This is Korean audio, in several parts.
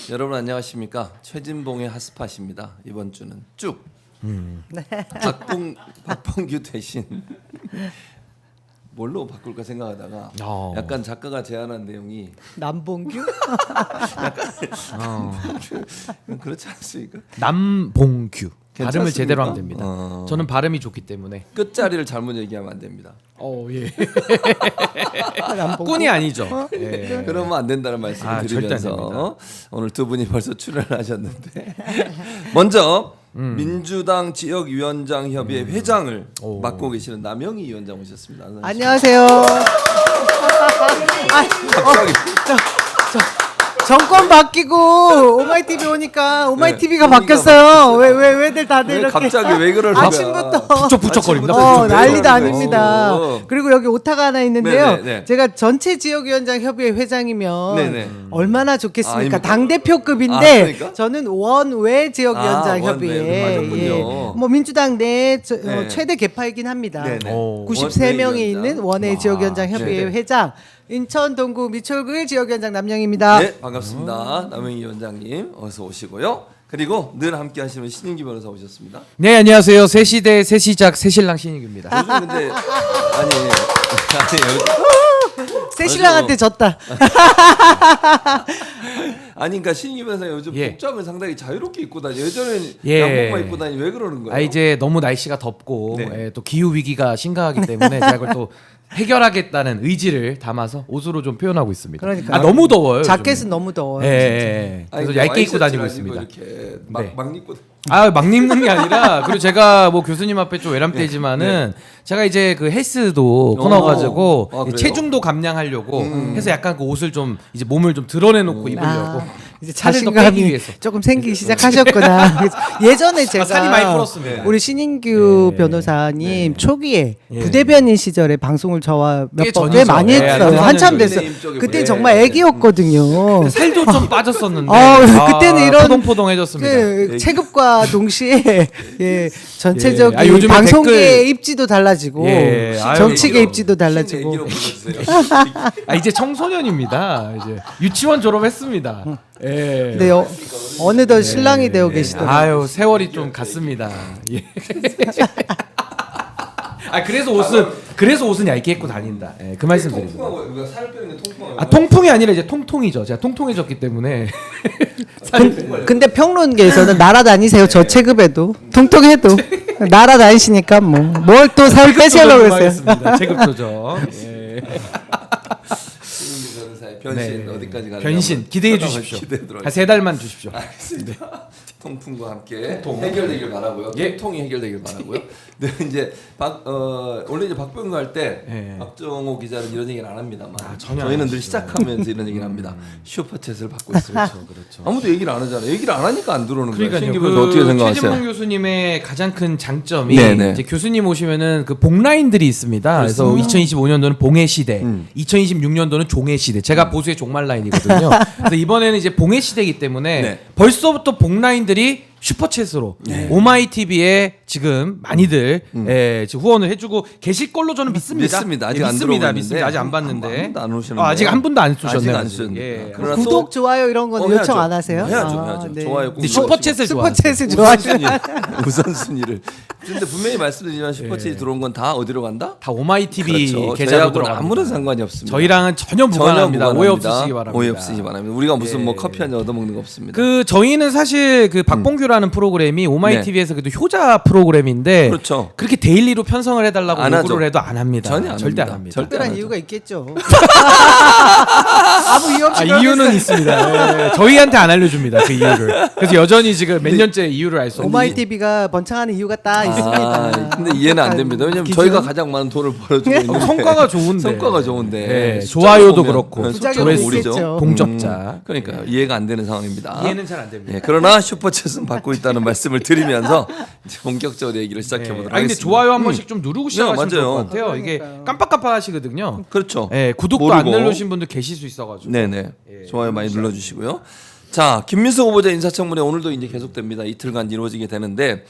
여러분 안녕하십니까? 최진봉의 핫스팟입니다. 이번 주는 쭉 네. 박봉규 대신 뭘로 바꿀까 생각하다가 약간 작가가 제안한 내용이 남봉규? 그렇지 않습니까? 남봉규. 발음을 괜찮습니까? 제대로 하면 됩니다. 저는 발음이 좋기 때문에. 끝자리를 잘못 얘기하면 안 됩니다. 예. 남봉규? 꾼이 아니죠. 예. 그러면 안 된다는 말씀을 절대 안 드리면서 됩니다. 오늘 두 분이 벌써 출연을 하셨는데 먼저 민주당 지역위원장 협의회 회장을 맡고 계시는 남영희 위원장 모셨습니다. 안녕하세요. 갑자기 정권 바뀌고 오마이TV 오니까 오마이TV가 바뀌었어요. 왜들 다들 왜 이렇게 갑자기 왜 그러는 거야? 아침부터 북적북적거립니다. 난리도 어. 아닙니다. 그리고 여기 오타가 하나 있는데요. 네네. 제가 전체 지역위원장 협의회 회장이면 네네. 얼마나 좋겠습니까? 아닙니까? 당대표급인데 그러니까? 저는 원외 지역위원장 원외. 협의회. 맞았군요. 뭐 민주당 내 네. 최대 개파이긴 합니다. 네네. 93명이 있는 원외 지역위원장 협의회 회장 인천 동구 미철구일 지역위원장 남영입니다. 네, 반갑습니다. 남영희 위원장님 어서 오시고요. 그리고 늘 함께 하시는 신인기 변호사 오셨습니다. 네, 안녕하세요. 새 시대 새 시작 새신랑 신익입니다. 요즘 근데 아니 새 신랑한테 졌다. 그러니까 신인기 변호사 요즘 예. 복장을 상당히 자유롭게 입고 다녀. 예전에는 예. 양복만 입고 다니 왜 그러는 거예요? 이제 너무 날씨가 덥고 네. 예, 또 기후 위기가 심각하기 때문에 제가 그걸 또 해결하겠다는 의지를 담아서 옷으로 좀 표현하고 있습니다. 그러니까요. 너무 더워요. 자켓은 너무 더워요. 예, 예. 아니, 그래서 얇게 입고 와이셔츠를 다니고 안 있습니다. 입고 이렇게 네. 막 입고 막 입는 게 아니라 그리고 제가 뭐 교수님 앞에 좀 외람되지만은 제가 이제 그 헬스도 끊어가지고 그래요? 체중도 감량하려고 해서 약간 그 옷을 좀 이제 몸을 좀 드러내놓고 입으려고 이제 살을 더 빼기 자신감이 위해서. 조금 생기기 시작하셨구나. 그래서 예전에 제가 살이 많이 불었습니다. 우리 신인규 네. 변호사님 초기에 예. 부대변인 시절에 방송을 저와 몇 꽤 번 전이죠. 많이 예, 했어요. 한 한참 4년 됐어. 전이네, 쪽에. 그때 예. 정말 애기였거든요. 살도 좀 빠졌었는데 그때는 이런 포동포동해졌습니다. 그 체급과 동시에 예, 전체적인 예. 요즘에 방송계의 댓글- 입지도 달라지고 예. 아유, 정치계 얘기로, 입지도 달라지고 얘기로 불러주세요. 이제 청소년입니다. 이제 유치원 졸업했습니다. 예. 네, 어느덧 신랑이 되어 계시더라고요. 아유 세월이 좀 갔습니다. 예. 그래서 옷은 얇게 입고 다닌다. 예, 그 말씀드립니다. 통풍한 거예요. 우리가 살 빼는 게 통풍한 거예요. 통풍이 아니라 이제 통통이죠. 제가 통통해졌기 때문에 근데 평론계에서는 날아다니세요. 저 체급에도 통통해도 날아다니시니까 뭐 뭘 또 살 빼시려고 그랬어요. 하겠습니다. 체급 조정. 예. 신인기 변호사의 변신 네. 어디까지 가는 변신 기대해 주십시오. 기대하도록 한 3달만 주십시오. 알겠습니다. 통풍과 함께 해결되길 바라고요. 예. 통이 해결되길 바라고요. 네, 이제 원래 이제 박병규 할 때 예. 박정호 기자는 이런 얘기를 안 합니다만 전혀 저희는 안 늘 하시죠. 시작하면서 이런 얘기를 합니다. 슈퍼챗을 받고 있습니다. 그렇죠. 아무도 얘기를 안 하잖아요. 얘기를 안 하니까 안 들어오는 거예요. 그러니까요. 신기 변호사 어떻게 생각하세요? 최진봉 교수님의 가장 큰 장점이 네네. 이제 교수님 오시면은 그 복라인들이 있습니다. 그래서 2025년도는 봉해 시대, 2026년도는 종해 시대. 제가 보수의 종말 라인이거든요. 그래서 이번에는 이제 봉해 시대이기 때문에 네. 벌써부터 복라인들이 슈퍼챗으로 오마이TV에 지금 많이들 지금 후원을 해주고 계실 걸로 저는 믿습니다. 믿습니다. 아직 예, 안 믿습니다. 들어오고 믿습니다. 있는데 아직 안 봤는데 한 분도 안 오시는데. 아직 한 분도 안 쏘셨네요. 아직 안 아직. 쏘셨는데. 예. 그러나 구독 또- 좋아요 이런 거는 해야죠. 요청 안 하세요? 해야죠. 네. 좋아요. 꼭 근데 눌러주시고. 슈퍼챗을 좋아하세요. 슈퍼챗을 좋아하시는 우선순위를. 그런데 분명히 말씀드리지만 슈퍼챗이 들어온 건 다 어디로 간다? 다 오마이TV 그렇죠. 계좌로 저희하고는 들어갑니다. 아무런 상관이 없습니다. 저희랑은 전혀 무관합니다. 전혀 오해 무관합니다. 없으시기 바랍니다. 오해 없으시기 바랍니다. 우리가 무슨 뭐 예. 커피 한 잔 얻어먹는 거 없습니다. 그 저희는 사실 그 박봉규라는 프로그램이 오마이TV에서 그래도 효자 프로그램인데 그렇죠. 그렇게 데일리로 편성을 해달라고 안 요구를 하죠. 해도 안 합니다. 전혀 안 절대 안 합니다. 합니다. 절대 안 특별한 하죠. 이유가 있겠죠. 아무 이유 없이 이유는 그러겠어요. 있습니다. 예, 저희한테 안 알려줍니다. 그 이유를. 그래서 여전히 지금 몇 년째 이유를 알 수 없는. 오마이TV가 번창하는 이유가 딱 있습니다. 근데 이해는 안 됩니다. 왜냐면 기준? 저희가 가장 많은 돈을 벌어주고 있는데 성과가 좋은데. 성과가 좋은데 예, 숫자로 좋아요도 보면 그렇고 부작용이 조회수, 있겠죠. 동접자. 그러니까 이해가 안 되는 상황입니다. 이해는 잘 안 됩니다. 예, 그러나 슈퍼챗은 받고 있다는 말씀을 드리면서 이제 본격적으로 얘기를 시작해 보도록 근데 하겠습니다. 좋아요 한 번씩 좀 누르고 시작하시면 맞아요. 좋을 것 같아요. 이게 그러니까요. 깜빡깜빡하시거든요. 그렇죠. 예, 구독도 안 모르고. 누르신 분들 계실 수 있어가지고. 네네. 좋아요 많이 눌러주시고요. 자, 김민석 후보자 인사청문회 오늘도 이제 계속됩니다. 이틀간 이루어지게 되는데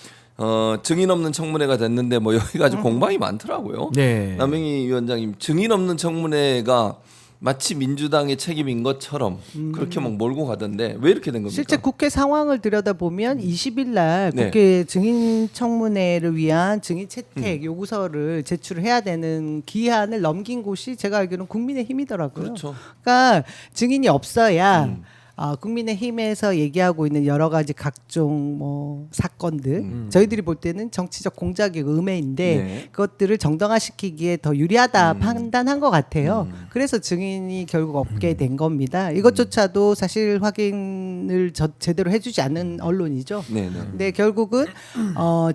증인 없는 청문회가 됐는데 뭐 여기가 아주 공방이 많더라고요. 네. 남영희 위원장님 증인 없는 청문회가 마치 민주당의 책임인 것처럼 그렇게 막 몰고 가던데 왜 이렇게 된 겁니까? 실제 국회 상황을 들여다보면 20일 날 네. 국회 증인청문회를 위한 증인 채택 요구서를 제출을 해야 되는 기한을 넘긴 곳이 제가 알기로는 국민의힘이더라고요. 그렇죠. 그러니까 증인이 없어야 국민의힘에서 얘기하고 있는 여러 가지 각종 뭐 사건들 저희들이 볼 때는 정치적 공작이고 음해인데 네. 그것들을 정당화시키기에 더 유리하다 판단한 것 같아요. 그래서 증인이 결국 없게 된 겁니다. 이것조차도 사실 확인을 제대로 해주지 않는 언론이죠. 네, 네. 근데 결국은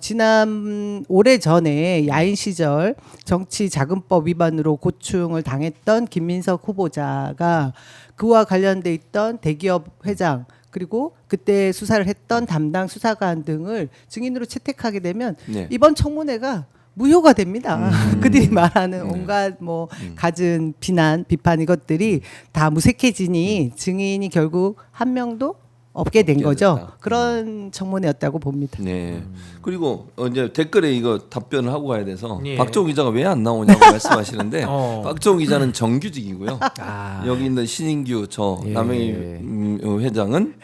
지난 오래 전에 야인 시절 정치자금법 위반으로 고충을 당했던 김민석 후보자가 그와 관련돼 있던 대기업 회장 그리고 그때 수사를 했던 담당 수사관 등을 증인으로 채택하게 되면 네. 이번 청문회가 무효가 됩니다. 그들이 말하는 온갖 뭐 갖은 비난, 비판 이것들이 다 무색해지니 증인이 결국 한 명도 없게 된 없게 거죠. 됐다. 그런 청문회였다고 봅니다. 네. 그리고 이제 댓글에 이거 답변을 하고 가야 돼서 예. 박정우 기자가 왜 안 나오냐고 말씀하시는데 어. 박정우 기자는 정규직이고요. 아. 여기 있는 신인규 저 예. 남영희 회장은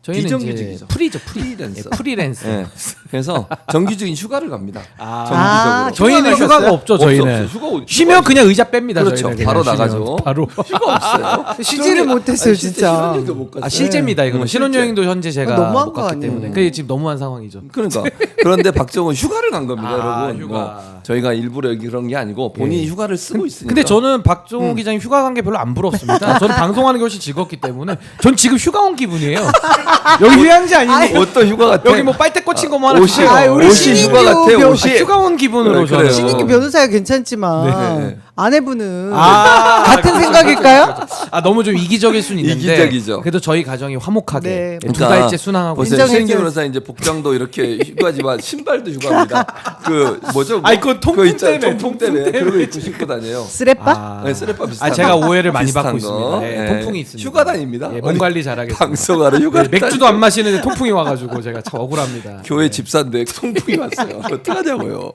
저희는 비정규직이죠. 이제 프리랜서. 프리랜서. 프리랜서. 네. 그래서 정규직인 휴가를 갑니다. 아, 정기적으로. 저희는 휴가가 가셨어요? 없죠. 저희는 없어. 휴가 쉬면 그냥 의자 뺍니다. 그렇죠. 저희는 그냥 바로 쉬면. 나가죠. 바로. 휴가 없어요. 쉬지를 못했어요, 아니, 진짜. 신혼여행도 못 갔어요. 아 실제입니다. 이거는 실제. 신혼여행도 현재 제가 너무한 못 거 갔기 아니에요? 때문에 그게 지금 너무한 상황이죠. 그러니까 그런데 박정은 휴가를 간 겁니다, 아, 여러분. 휴가. 뭐 저희가 일부러 여기 그런 게 아니고 본인이 휴가를 쓰고 있으니까. 근데 저는 박종호 기자님 휴가 간 게 별로 안 부럽습니다. 저는 방송하는 게 훨씬 즐겁기 때문에 전 지금 휴가 온 기분이에요. 여기 휴양지 아니고 어떤 휴가 같아? 여기 뭐 빨대 꽂힌 거뭐 하나 옷이 주세요. 우리 옷이 신인규 휴가 같아. 병- 옷이 휴가 온 기분으로 그래, 저는 그래요. 신인규 변호사가 괜찮지만 네. 아내분은 아, 같은 생각일까요? 아 너무 좀 이기적일 수는 있는데 이기적이죠. 그래도 저희 가정이 화목하게 네. 두 달째 순항하고 보세요. 인정해줘야지. 신인규 변호사 이제 복장도 이렇게 휴가지만 신발도 휴가입니다. 그 뭐죠? 아이, 그건 통풍 그거 있잖아요. 때문에, 통풍 때문에 그런 거 입고 신고 다녀요. 쓰레빠? 네, 쓰레빠 비슷한 아 제가 거. 오해를 많이 비슷한 받고 거. 있습니다. 네, 예. 통풍이 있습니다. 휴가 다닙니다. 예, 몸 관리 잘하겠습니다. 방송하러 휴가 네, 맥주도 안 마시는데 통풍이 와가지고 제가 참 억울합니다. 교회 집사인데 통풍이 왔어요. 어떡하냐고요.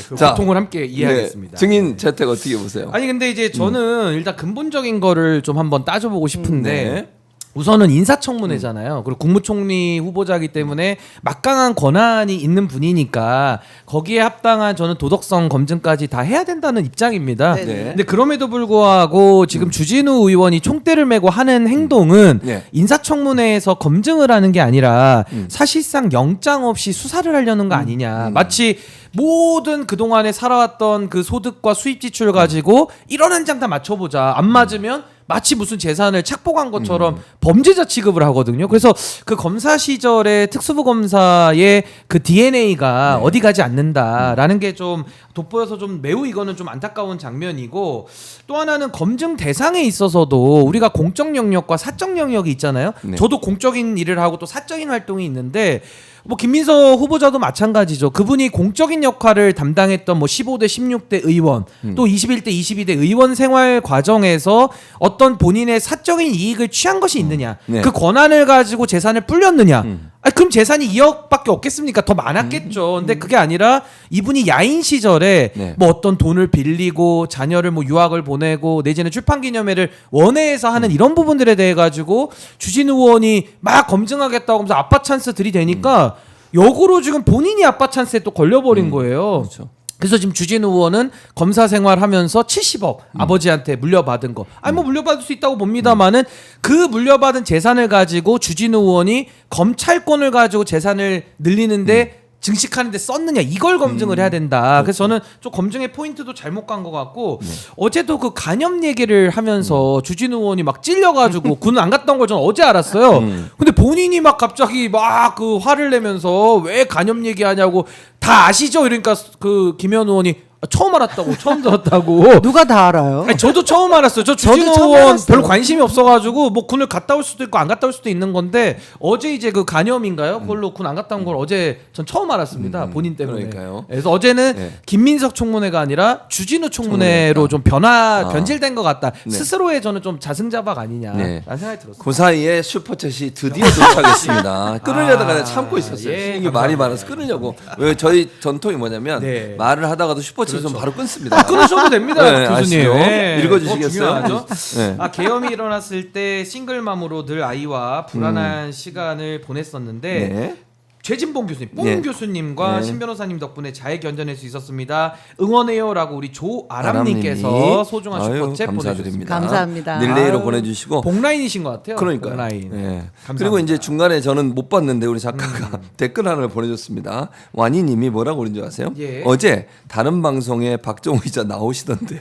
그 자, 고통을 함께 이해하겠습니다. 네, 증인 채택 어떻게 보세요? 아니 근데 이제 저는 일단 근본적인 거를 좀 한번 따져보고 싶은데 네. 우선은 인사청문회잖아요. 그리고 국무총리 후보자이기 때문에 막강한 권한이 있는 분이니까 거기에 합당한 저는 도덕성 검증까지 다 해야 된다는 입장입니다. 네네. 근데 그럼에도 불구하고 지금 주진우 의원이 총대를 메고 하는 행동은 네. 인사청문회에서 검증을 하는 게 아니라 사실상 영장 없이 수사를 하려는 거 아니냐. 마치 모든 그동안에 살아왔던 그 소득과 수입 지출 가지고 1원 한 장 다 맞춰보자. 안 맞으면 마치 무슨 재산을 착복한 것처럼 범죄자 취급을 하거든요. 그래서 그 검사 시절에 특수부 검사의 그 DNA가 어디 가지 않는다라는 게 좀 돋보여서 좀 매우 이거는 좀 안타까운 장면이고 또 하나는 검증 대상에 있어서도 우리가 공적 영역과 사적 영역이 있잖아요. 네. 저도 공적인 일을 하고 또 사적인 활동이 있는데 뭐 김민석 후보자도 마찬가지죠. 그분이 공적인 역할을 담당했던 뭐 15대 16대 의원 또 21대 22대 의원 생활 과정에서 어떤 본인의 사적인 이익을 취한 것이 있느냐. 네. 그 권한을 가지고 재산을 불렸느냐. 아니, 그럼 재산이 2억밖에 없겠습니까? 더 많았겠죠. 근데 그게 아니라 이분이 야인 시절에 네. 뭐 어떤 돈을 빌리고 자녀를 뭐 유학을 보내고 내지는 출판 기념회를 원회에서 하는 이런 부분들에 대해 가지고 주진우 의원이 막 검증하겠다고 하면서 아빠 찬스 들이대니까 역으로 지금 본인이 아빠 찬스에 또 걸려버린 거예요. 그렇죠. 그래서 지금 주진우 의원은 검사 생활하면서 70억 아버지한테 물려받은 거. 아니 뭐 물려받을 수 있다고 봅니다만은 그 물려받은 재산을 가지고 주진우 의원이 검찰권을 가지고 재산을 늘리는데 증식하는데 썼느냐 이걸 검증을 해야 된다. 그래서 저는 좀 검증의 포인트도 잘못 간 것 같고 어제도 그 간염 얘기를 하면서 주진우 의원이 막 찔려가지고 군 안 갔던 걸 저는 어제 알았어요. 근데 본인이 막 갑자기 막 그 화를 내면서 왜 간염 얘기하냐고 다 아시죠? 이러니까 그 김현 의원이 처음 알았다고 처음 들었다고. 누가 다 알아요? 아니, 저도 처음 알았어요. 저 저도 주진우 처음 의원 알았어요. 별로 관심이 없어가지고 뭐 군을 갔다 올 수도 있고 안 갔다 올 수도 있는 건데 어제 이제 그 간염인가요? 그걸로 군 안 갔다 온 걸 어제 전 처음 알았습니다. 본인 때문에. 그러니까요. 그래서 어제는 네. 김민석 청문회가 아니라 주진우 청문회로 좀 변질된 것 같다. 네. 스스로의 저는 좀 자승자박 아니냐라는 네. 생각이 들었어요. 그 사이에 슈퍼챗이 드디어 도착했습니다. 끊으려다가 내가 참고 있었어요. 예, 신인규 말이 많아서 끊으려고. 왜 저희 전통이 뭐냐면 네. 말을 하다가도 슈퍼챗 맞춰서 바로 끊습니다. 끊으셔도 됩니다, 네, 교수님. 아시죠? 읽어주시겠어요? 중요하죠. 네. 계엄이 일어났을 때 싱글맘으로 늘 아이와 불안한 시간을 보냈었는데 네. 최진봉 교수님, 뽕 네. 교수님과 네. 신 변호사님 덕분에 잘 견뎌낼 수 있었습니다. 응원해요라고 우리 아람님이. 조아람님께서 소중한 아유, 슈퍼챗 감사드립니다. 보내주셨습니다. 감사합니다. 릴레이로 아유, 보내주시고 복라인이신 것 같아요. 그러니까요. 복라인. 예. 감사합니다. 그리고 이제 중간에 저는 못 봤는데 우리 작가가 댓글 하나를 보내줬습니다. 와니님이 뭐라고 그런 줄 아세요? 예. 어제 다른 방송에 박정우 기자 나오시던데.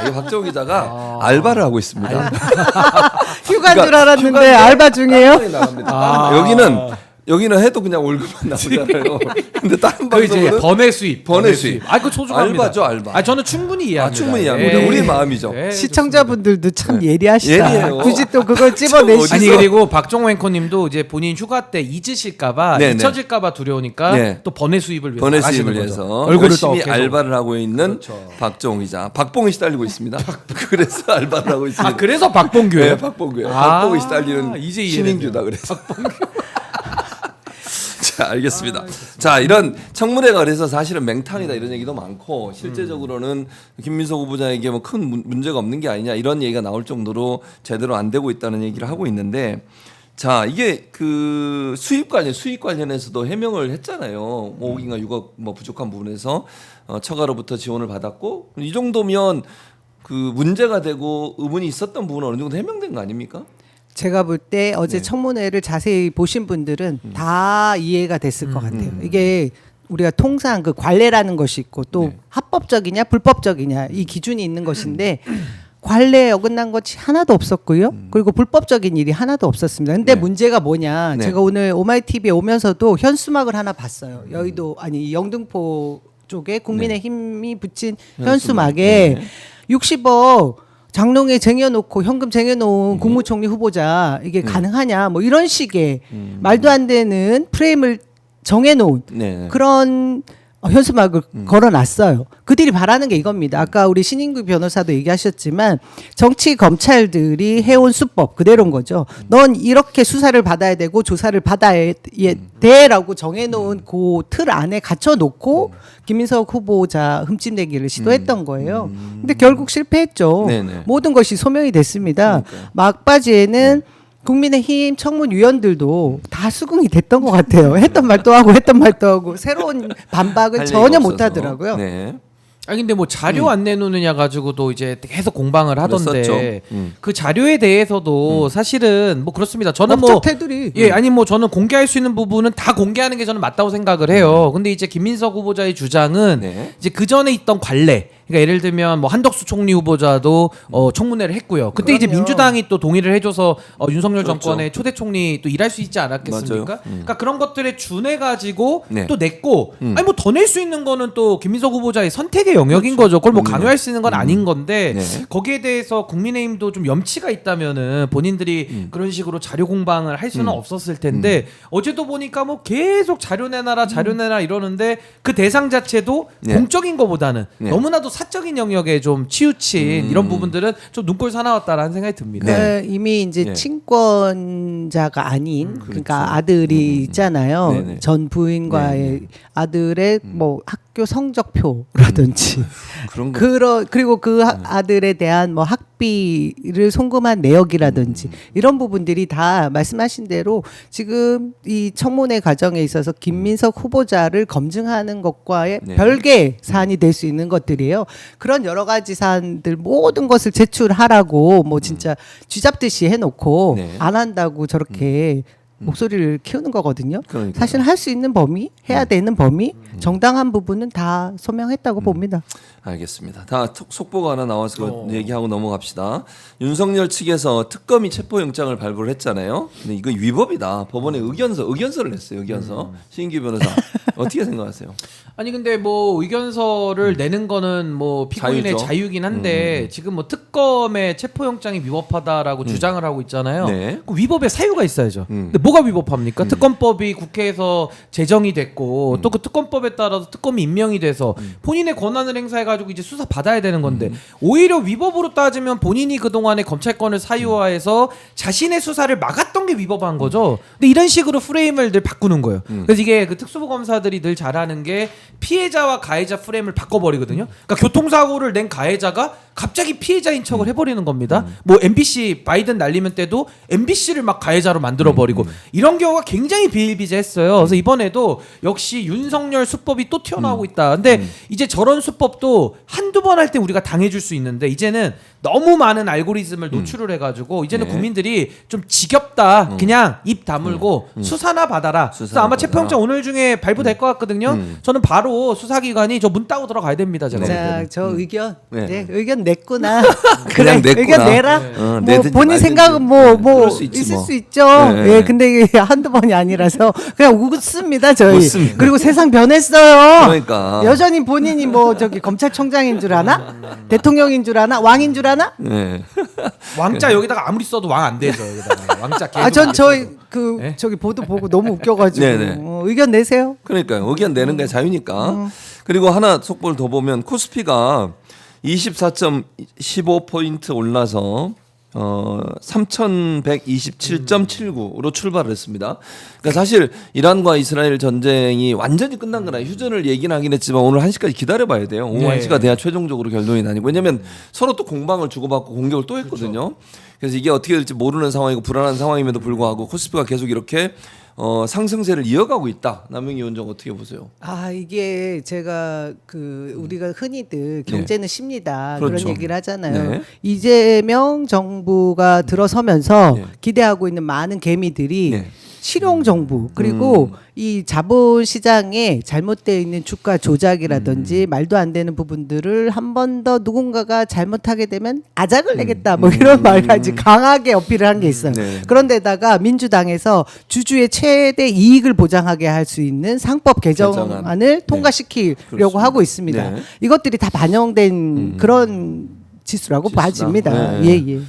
이 박정우 기자가 알바를 하고 있습니다. 휴가인 줄 알았는데 휴가인데 알바 중이에요. 방송에 나갑니다. 여기는 해도 그냥 월급만 나오잖아요. 근데 다른 그 이제 방송은 번외 수입. 번외 수입. 그 소중합니다. 알바죠, 알바. 저는 충분히 이해합니다. 충분히 이해합니다. 예. 우리 마음이죠. 예, 시청자분들도 참 예리하시다. 예리해요. 굳이 또 그걸 찝어내시. 아니 그리고 박정호 앵커님도 이제 본인 휴가 때 잊으실까봐 네네. 잊혀질까봐 두려우니까 네. 또 번외 수입을 위해서 번외 나가시는 수입을 거죠. 위해서 얼굴을 또 열심히 계속. 알바를 하고 있는 그렇죠. 박정우 기자. 박봉희 씨 딸리고 있습니다. 그래서 알바를 하고 있습니다. 그래서 박봉규예요. 네, 박봉규예요. 박봉희 씨 딸리는 이제 신인규다 그래서. 자, 알겠습니다. 자, 이런 청문회가 그래서 사실은 맹탕이다 이런 얘기도 많고 실제적으로는 김민석 후보자에게 뭐 큰 문제가 없는 게 아니냐 이런 얘기가 나올 정도로 제대로 안 되고 있다는 얘기를 하고 있는데 자, 이게 그 수입 관련해서도 해명을 했잖아요. 5억인가 6억 뭐 부족한 부분에서 처가로부터 지원을 받았고 이 정도면 그 문제가 되고 의문이 있었던 부분은 어느 정도 해명된 거 아닙니까? 제가 볼 때 어제 네. 청문회를 자세히 보신 분들은 다 이해가 됐을 것 같아요. 이게 우리가 통상 그 관례라는 것이 있고 또 네. 합법적이냐 불법적이냐 이 기준이 있는 것인데 관례에 어긋난 것이 하나도 없었고요. 그리고 불법적인 일이 하나도 없었습니다. 근데 네. 문제가 뭐냐? 네. 제가 오늘 오마이TV에 오면서도 현수막을 하나 봤어요. 여의도 아니 영등포 쪽에 국민의힘이 붙인 현수막에 네. 60억 장롱에 쟁여놓고 현금 쟁여놓은 국무총리 후보자 이게 가능하냐 뭐 이런 식의 말도 안 되는 프레임을 정해놓은 네. 그런 현수막을 걸어놨어요. 그들이 바라는 게 이겁니다. 아까 우리 신인규 변호사도 얘기하셨지만 정치 검찰들이 해온 수법 그대로인 거죠. 넌 이렇게 수사를 받아야 되고 조사를 받아야 돼라고 정해놓은 그 틀 안에 갇혀놓고 김민석 후보자 흠집내기를 시도했던 거예요. 근데 결국 실패했죠. 네네. 모든 것이 소명이 됐습니다. 그러니까요. 막바지에는 국민의힘 청문위원들도 다 수긍이 됐던 것 같아요. 했던 말도 하고 새로운 반박을 할 전혀 얘기가 못 없어서. 하더라고요. 네. 근데 뭐 자료 안 내놓느냐 가지고도 이제 계속 공방을 하던데 그랬었죠. 그 자료에 대해서도 사실은 뭐 그렇습니다. 저는 뭐 법적 태들이 아니 뭐 저는 공개할 수 있는 부분은 다 공개하는 게 저는 맞다고 생각을 해요. 근데 이제 김민석 후보자의 주장은 네. 이제 그 전에 있던 관례. 그러니까 예를 들면 뭐 한덕수 총리 후보자도 청문회를 했고요. 그때 이제 그럼요. 민주당이 또 동의를 해줘서 윤석열 그렇죠. 정권의 초대 총리 또 일할 수 있지 않았겠습니까? 맞아요. 그러니까 그런 것들에 준해 가지고 네. 또 냈고 아니 뭐 더 낼 수 있는 거는 또 김민석 후보자의 선택의 영역인 거죠. 그걸 뭐 강요할 수 있는 건 아닌 건데 네. 거기에 대해서 국민의힘도 좀 염치가 있다면은 본인들이 그런 식으로 자료 공방을 할 수는 없었을 텐데 어제도 보니까 뭐 계속 자료 내놔라 이러는데 그 대상 자체도 네. 공적인 거보다는 네. 너무나도 사적인 영역에 좀 치우친 이런 부분들은 좀 눈꼴 사나웠다라는 생각이 듭니다. 네, 이미 이제 네. 친권자가 아닌 그러니까 아들이 있잖아요. 네네. 전 부인과의 네네. 아들의 뭐 학교 성적표라든지 그런 거. 그리고 그 아들에 대한 뭐 학비를 송금한 내역이라든지 이런 부분들이 다 말씀하신 대로 지금 이 청문회 과정에 있어서 김민석 후보자를 검증하는 것과의 네. 별개 사안이 될 수 있는 것들이에요. 그런 여러 가지 사안들 모든 것을 제출하라고 뭐 진짜 쥐잡듯이 해놓고 네. 안 한다고 저렇게 목소리를 키우는 거거든요. 그러니까요. 사실 할 수 있는 범위, 해야 되는 범위, 정당한 부분은 다 소명했다고 봅니다. 알겠습니다. 다 속보가 하나 나와서 얘기하고 넘어갑시다. 윤석열 측에서 특검이 체포영장을 발부를 했잖아요. 근데 이거 위법이다. 법원에 의견서를 냈어요. 의견서. 신인규 변호사 어떻게 생각하세요? 아니 근데 뭐 의견서를 내는 거는 뭐 피고인의 자유죠. 자유긴 한데 지금 뭐 특검의 체포영장이 위법하다라고 주장을 하고 있잖아요. 네. 그 위법의 사유가 있어야죠. 근데 뭐가 위법합니까? 특검법이 국회에서 제정이 됐고 또 그 특검법에 따라서 특검이 임명이 돼서 본인의 권한을 행사해가지고 이제 수사 받아야 되는 건데 오히려 위법으로 따지면 본인이 그동안에 검찰권을 사유화해서 자신의 수사를 막았던 게 위법한 거죠. 근데 이런 식으로 프레임을 늘 바꾸는 거예요. 그래서 이게 그 특수부 검사들이 늘 잘하는 게 피해자와 가해자 프레임을 바꿔버리거든요. 그러니까 교통사고를 낸 가해자가 갑자기 피해자인 척을 해버리는 겁니다. 뭐 MBC 바이든 날리면 때도 MBC를 막 가해자로 만들어버리고 이런 경우가 굉장히 비일비재했어요. 그래서 이번에도 역시 윤석열 수법이 또 튀어나오고 있다. 근데 이제 저런 수법도 한두 번 할 때 우리가 당해줄 수 있는데 이제는 너무 많은 알고리즘을 노출을 해가지고 이제는 네. 국민들이 좀 지겹다. 그냥 입 다물고 수사나 받아라. 그래서 아마 체포영장 오늘 중에 발부될 것 같거든요. 저는 바로 수사기관이 저 문 따고 들어가야 됩니다. 제가. 자, 저 의견, 네. 네, 의견 냈구나. 그냥 냈구나. 의견 내라. 네. 뭐 내든지 본인 말든지. 생각은 그럴 수 있지 있을 뭐. 수 있죠. 네. 예, 근데 이게 한두 번이 아니라서 그냥 웃습니다 저희. 웃습니다. 그리고 세상 변했어요. 그러니까. 여전히 본인이 뭐 저기 검찰총장인 줄 아나? 대통령인 줄 아나? 왕인 줄 아나? 네. 왕자 여기다가 아무리 써도 왕 안 되죠. 여기다가 왕자 계속. 전 저희 써도. 그 네? 저기 보도 보고 너무 웃겨가지고 네네. 의견 내세요. 그러니까요. 의견 내는 게 자유니까. 그리고 하나 속보를 더 보면 코스피가 24.15포인트 올라서 3,127.79로 출발을 했습니다. 그러니까 사실 이란과 이스라엘 전쟁이 완전히 끝난 건 아니에요. 휴전을 얘기는 하긴 했지만 오늘 1시까지 기다려봐야 돼요. 오후 네. 1시가 돼야 최종적으로 결론이 나니고. 왜냐하면 서로 또 공방을 주고받고 공격을 또 했거든요. 그래서 이게 어떻게 될지 모르는 상황이고 불안한 상황임에도 불구하고 코스피가 계속 이렇게 상승세를 이어가고 있다. 남영희 위원장 어떻게 보세요? 아 이게 제가 그 우리가 흔히들 경제는 쉽니다 그렇죠. 그런 얘기를 하잖아요. 네. 이재명 정부가 들어서면서 네. 기대하고 있는 많은 개미들이 네. 실용 정부 그리고 이 자본 시장에 잘못되어 있는 주가 조작이라든지 말도 안 되는 부분들을 한 번 더 누군가가 잘못하게 되면 아작을 내겠다 뭐 이런 말까지 강하게 어필을 한 게 있어요. 네. 그런데다가 민주당에서 주주의 최대 이익을 보장하게 할 수 있는 상법 개정안을 통과시키려고 그렇습니다. 하고 있습니다. 네. 이것들이 다 반영된 그런 지수라고 지수다. 봐집니다. 네. 예.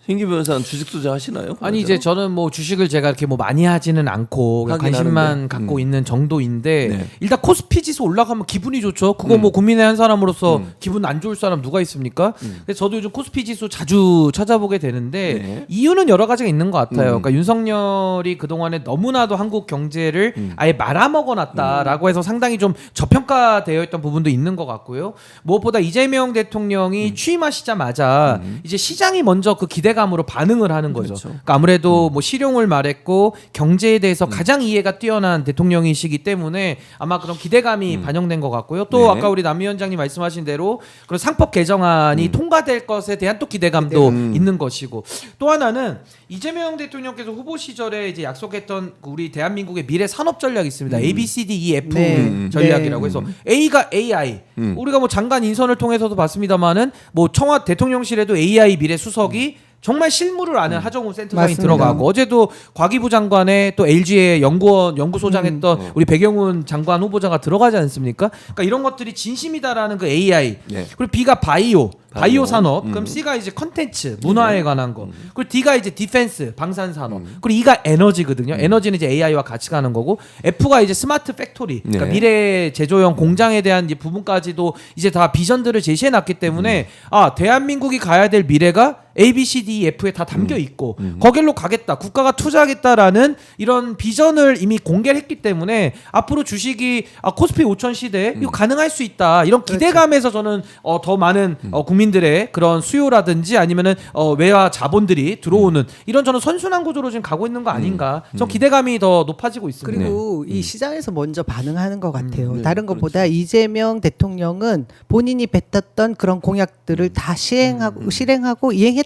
신기 변호사는 주식 투자 하시나요? 아니 이제 저는 뭐 주식을 제가 이렇게 뭐 많이 하지는 않고 그냥 하긴 관심만 하는데. 갖고 있는 정도인데 네. 일단 코스피 지수 올라가면 기분이 좋죠. 그거 뭐 국민의 한 사람으로서 기분 안 좋을 사람 누가 있습니까? 그래서 저도 요즘 코스피 지수 자주 찾아보게 되는데 네. 이유는 여러 가지가 있는 것 같아요. 그러니까 윤석열이 그동안에 너무나도 한국 경제를 아예 말아먹어놨다라고 해서 상당히 좀 저평가되어 있던 부분도 있는 것 같고요. 무엇보다 이재명 대통령이 취임하시자마자 이제 시장이 먼저 그 기대감으로 반응을 하는 거죠. 그렇죠. 그러니까 아무래도 뭐 실용을 말했고 경제에 대해서 가장 이해가 뛰어난 대통령이시기 때문에 아마 그런 기대감이 반영된 것 같고요. 또 네. 아까 우리 남 위원장님 말씀하신 대로 그런 상법 개정안이 통과될 것에 대한 또 기대감도 있는 것이고 또 하나는 이재명 대통령께서 후보 시절에 이제 약속했던 그 우리 대한민국의 미래 산업 전략이 있습니다. A, B, C, D, E, F 네. 전략이라고 해서 A가 AI. 우리가 뭐 장관 인선을 통해서도 봤습니다만은 뭐 청와 대통령실에도 AI 미래 수석이 정말 실무를 아는 하정우 센터장이 맞습니다. 들어가고 어제도 과기부 장관에 또 LG의 연구소장 했던 우리 배경훈 장관 후보자가 들어가지 않습니까? 그러니까 이런 것들이 진심이다라는 그 AI 네. 그리고 B가 바이오 바이오. 산업 그럼 C가 이제 컨텐츠 문화에 관한 거 그리고 D가 이제 디펜스 방산 산업 그리고 E가 에너지거든요. 에너지는 이제 AI와 같이 가는 거고 F가 이제 스마트 팩토리 그러니까 네. 미래 제조형 공장에 대한 이제 부분까지도 이제 다 비전들을 제시해 놨기 때문에 아 대한민국이 가야 될 미래가 A, B, C, D, F에 다 담겨 있고 거길로 가겠다. 국가가 투자하겠다라는 이런 비전을 이미 공개를 했기 때문에 앞으로 주식이 코스피 5천 시대에 이거 가능할 수 있다. 이런 기대감에서 저는 더 많은 국민들의 그런 수요라든지 아니면은 외화 자본들이 들어오는 이런 저는 선순환 구조로 지금 가고 있는 거 아닌가. 전 기대감이 더 높아지고 있습니다. 그리고 이 시장에서 먼저 반응하는 것 같아요. 네, 다른 것보다 이재명 대통령은 본인이 뱉었던 그런 공약들을 다 실행하고 이행했다라는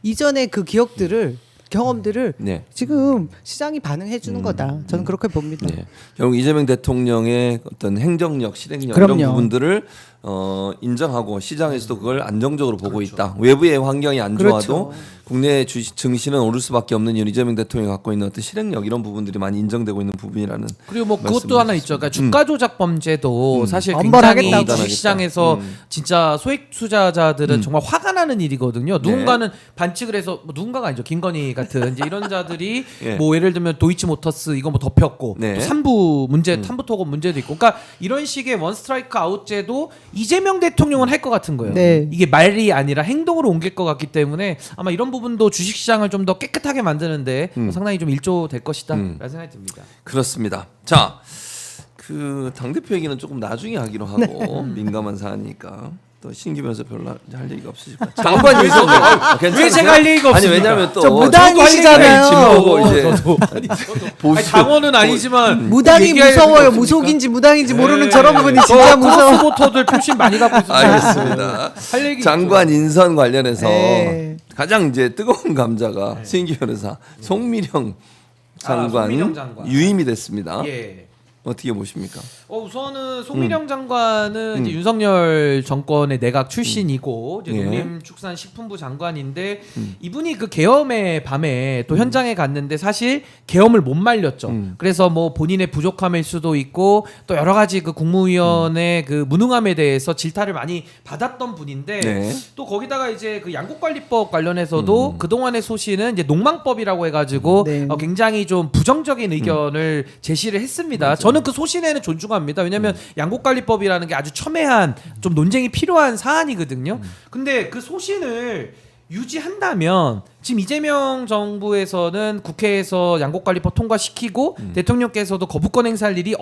이전의 그 기억들을 경험들을 네. 지금 시장이 반응해 주는 거다. 저는 그렇게 봅니다. 네. 결국 이재명 대통령의 어떤 행정력, 실행력 그럼요. 이런 부분들을 인정하고 시장에서도 그걸 안정적으로 보고 있다. 외부의 환경이 안 좋아도 국내 주식 증시는 오를 수밖에 없는 이재명 대통령이 갖고 있는 어떤 실행력 이런 부부분들이 많이 인정되고 있는 부분이라는. 그리고 뭐 그것도 하나 있죠. 그러니까 주가 조작 범죄도 사실 굉장히 엄벌하겠다고. 주식시장에서 진짜 소액 투자자들은 정말 화가 나는 일이거든요. 누군가는 반칙을 해서 뭐 누군가가 아니죠. 김건희 같은 이제 이런 자들이 예. 뭐 예를 들면 도이치모터스 이거 뭐 덮였고 네. 또 삼부 문제 탐부토건 문제도 있고. 그러니까 이런 식의 원 스트라이크 아웃제도 이재명 대통령은 할 것 같은 거예요. 네. 이게 말이 아니라 행동으로 옮길 것 같기 때문에 아마 이런 부분도 주식시장을 좀 더 깨끗하게 만드는데 상당히 좀 일조될 것이다라는 생각이 듭니다. 그렇습니다. 자, 그 당대표 얘기는 조금 나중에 하기로 하고 민감한 사안이니까 또 신기 변호사 별로 할 얘기가 없으실 것 같아요. 장관 인선 왜 제가 할 얘기가 아니 없습니까? 왜냐면 또 저 무당이시잖아요. 짐 보고 이제 아니, 보수 당원은 아니지만 무당이 얘기할 무서워요. 얘기가 없으니까. 무속인지 무당인지 모르는 네. 저런 부분이 진짜 무서워. 크로스보터들 표심 많이 갖고 있어요. 알겠습니다. 할 얘기 장관 인선 관련해서 네. 가장 이제 뜨거운 감자가 신기 변호사 송미령 장관 송미령 장관. 유임이 됐습니다. 예. 어떻게 보십니까? 우선은 송미령 장관은 이제 윤석열 정권의 내각 출신이고 이제 예. 농림축산식품부 장관인데 이분이 그 계엄의 밤에 또 현장에 갔는데 사실 계엄을 못 말렸죠. 그래서 뭐 본인의 부족함일 수도 있고 또 여러 가지 그 국무위원의 그 무능함에 대해서 질타를 많이 받았던 분인데 네. 또 거기다가 이제 그 양곡관리법 관련해서도 그 동안의 소신은 이제 농망법이라고 해가지고 네. 굉장히 좀 부정적인 의견을 제시를 했습니다. 저는 그 소신에는 존중합니다. 왜냐하면 양곡관리법이라는 게 아주 첨예한 좀 논쟁이 필요한 사안이거든요. 근데 그 소신을 유지한다면 지금 이재명 정부에서는 국회에서 양곡관리법 통과시키고 대통령께서도 거부권 행사할 일이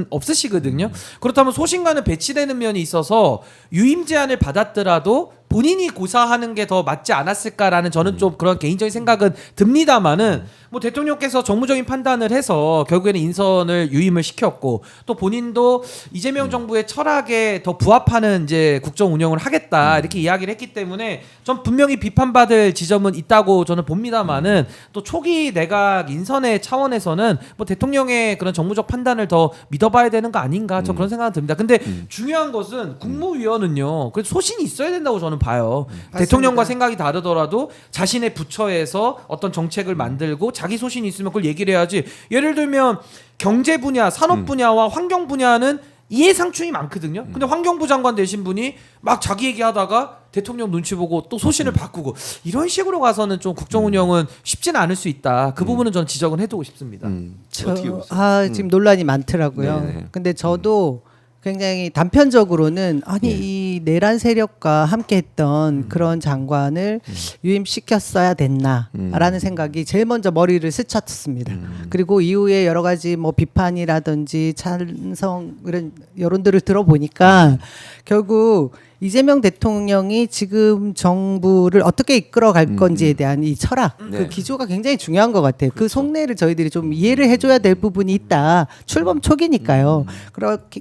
없으시거든요. 그렇다면 소신과는 배치되는 면이 있어서 유임 제안을 받았더라도 본인이 고사하는 게 더 맞지 않았을까라는 저는 좀 그런 개인적인 생각은 듭니다만은 뭐 대통령께서 정무적인 판단을 해서 결국에는 인선을 유임을 시켰고 또 본인도 이재명 정부의 철학에 더 부합하는 이제 국정 운영을 하겠다 이렇게 이야기를 했기 때문에 전 분명히 비판받을 지점은 있다고 저는 봅니다만은 또 초기 내각 인선의 차원에서는 뭐 대통령의 그런 정무적 판단을 더 믿어봐야 되는 거 아닌가 저 그런 생각은 듭니다. 근데 중요한 것은 국무위원은요 그 소신이 있어야 된다고 저는 봐요. 대통령과 생각이 다르더라도 자신의 부처에서 어떤 정책을 만들고 자기 소신이 있으면 그걸 얘기를 해야지. 예를 들면 경제 분야, 산업 분야와 환경 분야는 이해상충이 많거든요. 근데 환경부 장관 되신 분이 막 자기 얘기하다가 대통령 눈치 보고 또 소신을 바꾸고 이런 식으로 가서는 좀 국정 운영은 쉽지는 않을 수 있다. 그 부분은 전 지적은 해두고 싶습니다. 어떻게 보세요? 지금 논란이 많더라고요. 네네. 근데 저도 굉장히 단편적으로는 아니 이 내란 세력과 함께했던 그런 장관을 유임시켰어야 됐나라는 생각이 제일 먼저 머리를 스쳤습니다. 그리고 이후에 여러 가지 뭐 비판이라든지 찬성 이런 여론들을 들어보니까 결국 이재명 대통령이 지금 정부를 어떻게 이끌어갈 건지에 대한 이 철학, 네. 그 기조가 굉장히 중요한 것 같아요. 그 속내를 저희들이 좀 이해를 해줘야 될 부분이 있다. 출범 초기니까요.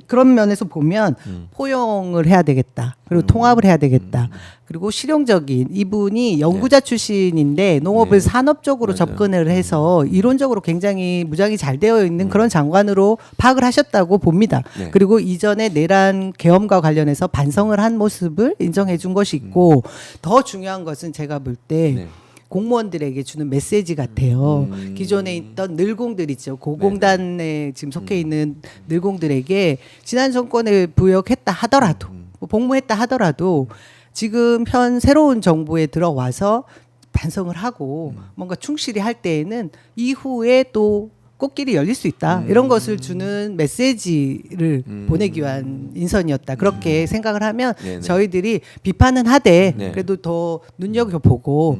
그런 면에서 보면 포용을 해야 되겠다. 그리고 통합을 해야 되겠다. 그리고 실용적인 이분이 연구자 출신인데 농업을 네. 산업 쪽으로 맞아요. 접근을 해서 이론적으로 굉장히 무장이 잘 되어 있는 그런 장관으로 파악을 하셨다고 봅니다. 네. 그리고 이전에 내란 계엄과 관련해서 반성을 한 모습을 인정해 준 것이 있고 더 중요한 것은 제가 볼 때 네. 공무원들에게 주는 메시지 같아요. 기존에 있던 늘공들 있죠. 고공단에 지금 속해 있는 늘공들에게 지난 정권에 부역했다 하더라도 뭐 복무했다 하더라도 지금 현 새로운 정부에 들어와서 반성을 하고 뭔가 충실히 할 때에는 이후에 또 꽃길이 열릴 수 있다. 이런 것을 주는 메시지를 보내기 위한 인선이었다. 그렇게 생각을 하면 네네. 저희들이 비판은 하되 네. 그래도 더 눈여겨보고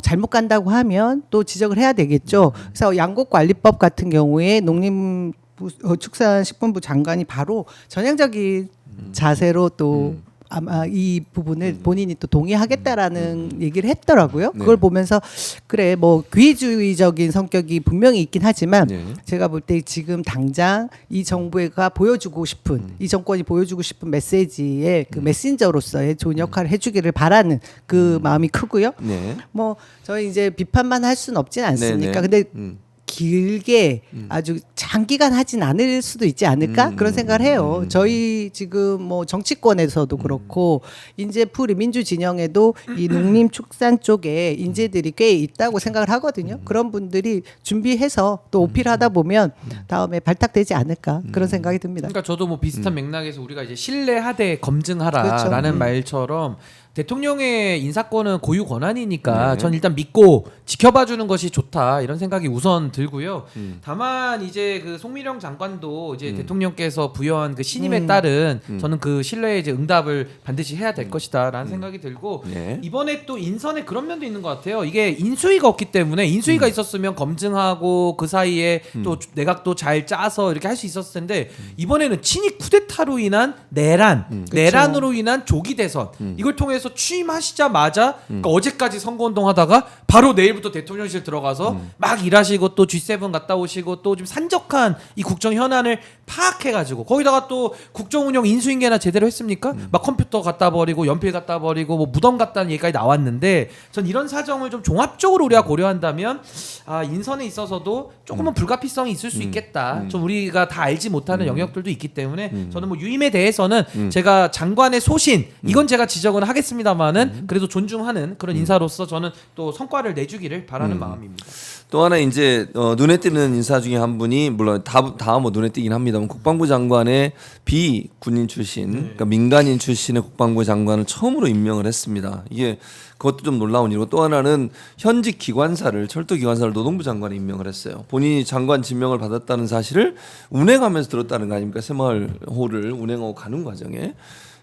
잘못 간다고 하면 또 지적을 해야 되겠죠. 그래서 양곡관리법 같은 경우에 농림축산식품부 장관이 바로 전향적인 자세로 또 아마 이 부분을 본인이 또 동의하겠다라는 얘기를 했더라고요. 네. 그걸 보면서 그래 뭐 귀주의적인 성격이 분명히 있긴 하지만 네. 제가 볼 때 지금 당장 이 정부가 보여주고 싶은 이 정권이 보여주고 싶은 메시지의 그 메신저로서의 좋은 역할을 해주기를 바라는 그 마음이 크고요. 네. 뭐 저희 이제 비판만 할 수는 없진 않습니까? 네네. 근데 길게 아주 장기간 하진 않을 수도 있지 않을까 그런 생각을 해요. 저희 지금 뭐 정치권에서도 그렇고 인재풀이 민주 진영에도 이 농림축산 쪽에 인재들이 꽤 있다고 생각을 하거든요. 그런 분들이 준비해서 또 오필하다 보면 다음에 발탁되지 않을까 그런 생각이 듭니다. 그러니까 저도 뭐 비슷한 맥락에서 우리가 이제 신뢰하되 검증하라라는 그렇죠. 말처럼 대통령의 인사권은 고유 권한이니까 네. 전 일단 믿고 지켜봐 주는 것이 좋다 이런 생각이 우선 들고요. 다만 이제 그 송미령 장관도 이제 대통령께서 부여한 그 신임에 따른 저는 그 신뢰에 이제 응답을 반드시 해야 될 것이다라는 생각이 들고 네. 이번에 또 인선에 그런 면도 있는 것 같아요. 이게 인수위가 없기 때문에 인수위가 있었으면 검증하고 그 사이에 또 내각도 잘 짜서 이렇게 할 수 있었을 텐데 이번에는 친이 쿠데타로 인한 내란으로 인한 조기 대선 이걸 통해서 취임하시자마자 그러니까 어제까지 선거운동 하다가 바로 내일부터 대통령실 들어가서 막 일하시고 또 G7 갔다 오시고 또 좀 산적한 이 국정 현안을 파악해가지고 거기다가 또 국정운영 인수인계나 제대로 했습니까? 막 컴퓨터 갖다 버리고 연필 갖다 버리고 뭐 무덤 갖다는 얘기까지 나왔는데 전 이런 사정을 좀 종합적으로 우리가 고려한다면 아 인선에 있어서도 조금은 불가피성이 있을 수 있겠다. 좀 우리가 다 알지 못하는 영역들도 있기 때문에 저는 뭐 유임에 대해서는 제가 장관의 소신 이건 제가 지적은 하겠습니다만은 그래도 존중하는 그런 인사로서 저는 또 성과를 내주기를 바라는 마음입니다. 또 하나 이제 눈에 띄는 인사 중에 한 분이 물론 다 뭐 눈에 띄긴 합니다만 국방부 장관의 비군인 출신, 그러니까 민간인 출신의 국방부 장관을 처음으로 임명을 했습니다. 이게 그것도 좀 놀라운 일이고 또 하나는 현직 기관사를 철도 기관사를 노동부 장관에 임명을 했어요. 본인이 장관 지명을 받았다는 사실을 운행하면서 들었다는 거 아닙니까? 새마을호를 운행하고 가는 과정에.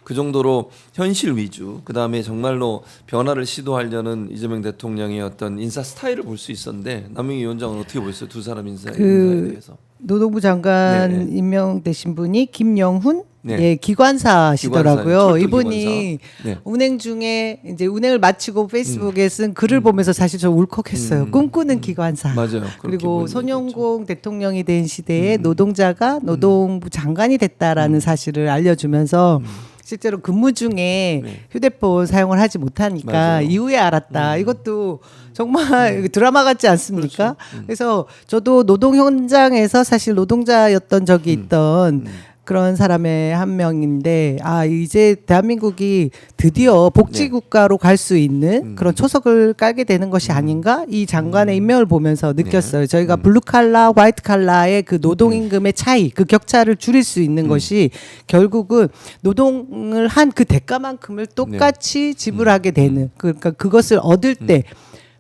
그 정도로 현실 위주, 그 다음에 정말로 변화를 시도하려는 이재명 대통령의 어떤 인사 스타일을 볼 수 있었는데 남영희 위원장은 어떻게 보셨어요? 두 사람 인사에 대해서. 노동부 장관 네. 임명되신 분이 김영훈 네. 예, 기관사시더라고요. 기관사, 이분이 철도 기관사. 네. 운행 중에 이제 운행을 마치고 페이스북에 쓴 글을 보면서 사실 저 울컥했어요. 꿈꾸는 기관사. 맞아요. 그렇게 그리고 보는 손영공 대통령이 된 시대에 노동자가 노동부 장관이 됐다라는 사실을 알려주면서 실제로 근무 중에 휴대폰 사용을 하지 못하니까 맞아요. 이후에 알았다. 이것도 정말 드라마 같지 않습니까? 그래서 저도 노동 현장에서 사실 노동자였던 적이 있던 그런 사람의 한 명인데 아 이제 대한민국이 드디어 복지국가로 갈 수 있는 그런 초석을 깔게 되는 것이 아닌가 이 장관의 임명을 보면서 느꼈어요. 저희가 블루칼라, 화이트칼라의 그 노동임금의 차이, 그 격차를 줄일 수 있는 것이 결국은 노동을 한 그 대가만큼을 똑같이 지불하게 되는 그러니까 그것을 얻을 때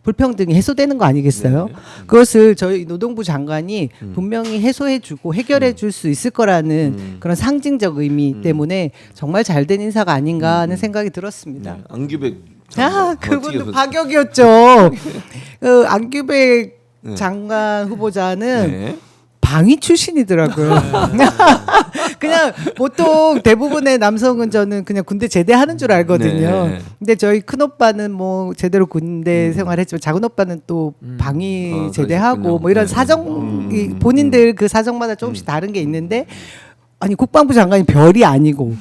불평등이 해소되는 거 아니겠어요? 그것을 저희 노동부 장관이 분명히 해소해주고 해결해줄 수 있을 거라는 그런 상징적 의미 때문에 정말 잘된 인사가 아닌가 하는 생각이 들었습니다. 네. 안규백 아, 어떻게 그분도 보세요? 파격이었죠. 그 안규백 장관 후보자는 네. 방위 출신이더라고요. 그냥 보통 대부분의 남성은 저는 그냥 군대 제대하는 줄 알거든요. 네. 근데 저희 큰 오빠는 뭐 제대로 군대 생활했지만 작은 오빠는 또 방위 제대하고 그러셨군요. 뭐 이런 네. 사정 이 본인들 그 사정마다 조금씩 다른 게 있는데 아니 국방부 장관이 별이 아니고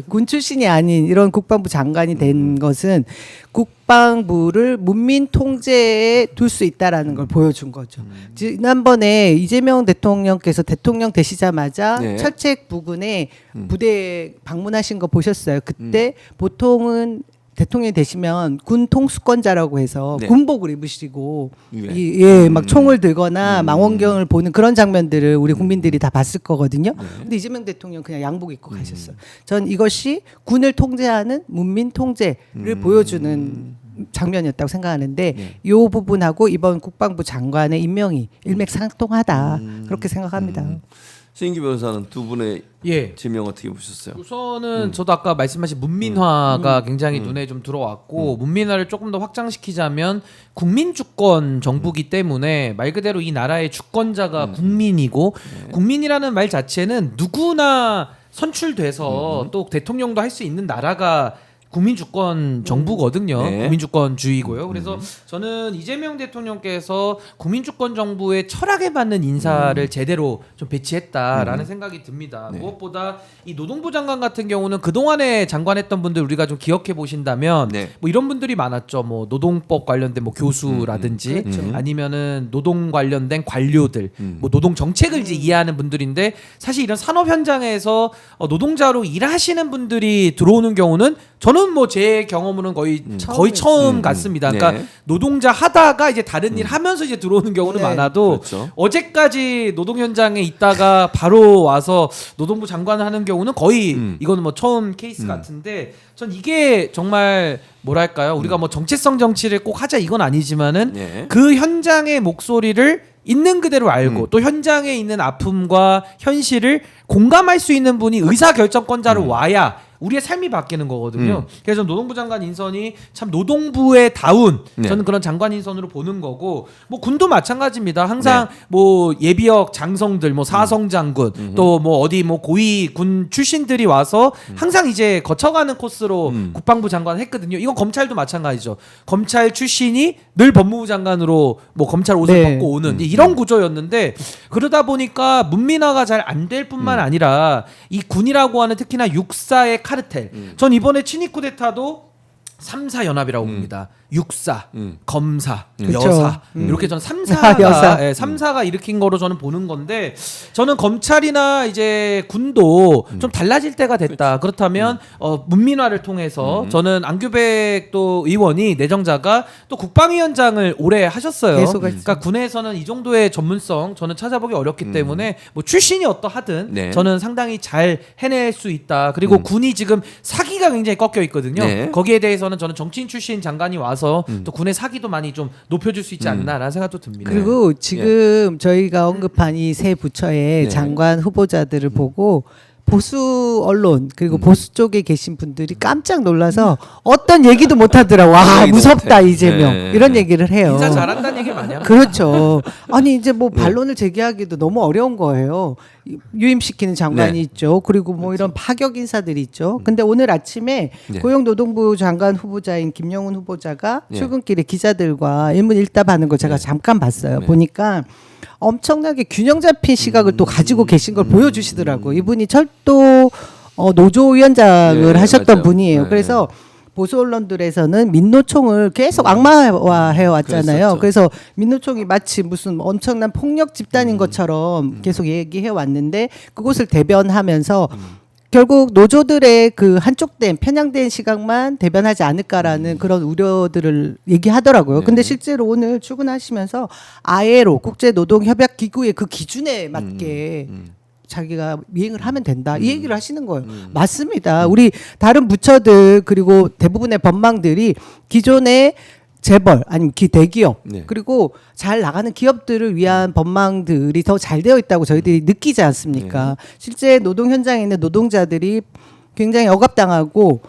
군 출신이 아닌 이런 국방부 장관이 된 것은 국방부를 문민 통제에 둘 수 있다라는 걸 보여준 거죠. 지난번에 이재명 대통령께서 대통령 되시자마자 네. 철책 부근에 부대 방문하신 거 보셨어요. 그때 보통은 대통령이 되시면 군 통수권자라고 해서 네. 군복을 입으시고 예. 막 총을 들거나 망원경을 보는 그런 장면들을 우리 국민들이 다 봤을 거거든요. 근데 이재명 대통령 그냥 양복 입고 가셨어요. 전 이것이 군을 통제하는 문민 통제를 보여주는 장면이었다고 생각하는데 이 부분하고 이번 국방부 장관의 임명이 일맥상통하다 그렇게 생각합니다. 신인기 변호사는 두 분의 예. 지명 어떻게 보셨어요? 우선은 저도 아까 말씀하신 문민화가 굉장히 눈에 좀 들어왔고 문민화를 조금 더 확장시키자면 국민주권 정부기 때문에 말 그대로 이 나라의 주권자가 국민이고 국민이라는 말 자체는 누구나 선출돼서 또 대통령도 할 수 있는 나라가 국민주권 정부거든요. 네. 국민주권주의고요. 그래서 저는 이재명 대통령께서 국민주권 정부의 철학에 맞는 인사를 제대로 좀 배치했다라는 생각이 듭니다. 네. 무엇보다 이 노동부 장관 같은 경우는 그동안에 장관했던 분들 우리가 좀 기억해 보신다면 네. 뭐 이런 분들이 많았죠. 뭐 노동법 관련된 뭐 교수라든지 그렇죠. 아니면은 노동 관련된 관료들, 뭐 노동 정책을 이제 이해하는 분들인데 사실 이런 산업 현장에서 노동자로 일하시는 분들이 들어오는 경우는 저는 뭐 제 경험으로는 거의 처음 같습니다. 그러니까 네. 노동자 하다가 이제 다른 일 하면서 이제 들어오는 경우는 네. 많아도 그렇죠. 어제까지 노동 현장에 있다가 바로 와서 노동부 장관을 하는 경우는 거의 이거는 뭐 처음 케이스 같은데 전 이게 정말 뭐랄까요? 우리가 뭐 정체성 정치를 꼭 하자 이건 아니지만은 네. 그 현장의 목소리를 있는 그대로 알고 또 현장에 있는 아픔과 현실을 공감할 수 있는 분이 의사결정권자로 와야 우리의 삶이 바뀌는 거거든요. 그래서 노동부 장관 인선이 참 노동부에 다운 네. 저는 그런 장관 인선으로 보는 거고 뭐 군도 마찬가지입니다. 항상 뭐 예비역 장성들 뭐 사성 장군 또 뭐 어디 뭐 고위 군 출신들이 와서 항상 이제 거쳐가는 코스로 국방부 장관 했거든요. 이건 검찰도 마찬가지죠. 검찰 출신이 늘 법무부 장관으로 뭐 검찰 옷을 네. 벗고 오는 이런 구조였는데 그러다 보니까 문민화가 잘 안 될 뿐만 아니라 이 군이라고 하는 특히나 육사의 카르텔. 전 이번에 친위 쿠데타도 3사 연합이라고 봅니다. 육사, 검사, 그쵸. 여사 이렇게 저는 3사가 여사. 3사가 일으킨 거로 저는 보는 건데 저는 검찰이나 이제 군도 좀 달라질 때가 됐다. 그렇다면 문민화를 통해서 저는 안규백 또 의원이 내정자가 또 국방위원장을 오래 하셨어요. 계속 했죠. 그러니까 군에서는 이 정도의 전문성 저는 찾아보기 어렵기 때문에 뭐 출신이 어떠하든 네. 저는 상당히 잘 해낼 수 있다. 그리고 군이 지금 사기가 굉장히 꺾여 있거든요. 네. 거기에 대해서는 저는 정치인 출신 장관이 와서 또 군의 사기도 많이 좀 높여줄 수 있지 않나라는 생각도 듭니다. 그리고 지금 저희가 언급한 이 세 부처의 네. 장관 후보자들을 보고 보수 언론 그리고 보수 쪽에 계신 분들이 깜짝 놀라서 어떤 얘기도 못 하더라고. 와 얘기도 무섭다 못해. 이재명 네. 이런 얘기를 해요. 인사 잘한다는 얘기를 많이 합니다. 그렇죠. 아니 이제 뭐 반론을 제기하기도 너무 어려운 거예요. 유임시키는 장관이 네. 있죠. 그리고 뭐 이런 파격 인사들이 있죠. 근데 오늘 아침에 네. 고용노동부 장관 후보자인 김영훈 후보자가 네. 출근길에 기자들과 일문일답하는 걸 제가 잠깐 봤어요. 네. 보니까 엄청나게 균형 잡힌 시각을 또 가지고 계신 걸 보여주시더라고. 이분이 철도 노조위원장을 네, 하셨던 맞아요. 분이에요. 네. 그래서 보수 언론들에서는 민노총을 계속 악마화해 왔잖아요. 그랬었죠. 그래서 민노총이 마치 무슨 엄청난 폭력 집단인 것처럼 계속 얘기해 왔는데 그것을 대변하면서 결국 노조들의 그 한쪽된 편향된 시각만 대변하지 않을까라는 그런 우려들을 얘기하더라고요. 네. 근데 실제로 오늘 출근하시면서 ILO 국제노동협약기구의 그 기준에 맞게 자기가 미행을 하면 된다 이 얘기를 하시는 거예요. 맞습니다. 우리 다른 부처들 그리고 대부분의 법망들이 기존의 재벌 아니면 대기업 네. 그리고 잘 나가는 기업들을 위한 법망들이 더 잘 되어 있다고 저희들이 느끼지 않습니까? 실제 노동 현장에 있는 노동자들이 굉장히 억압당하고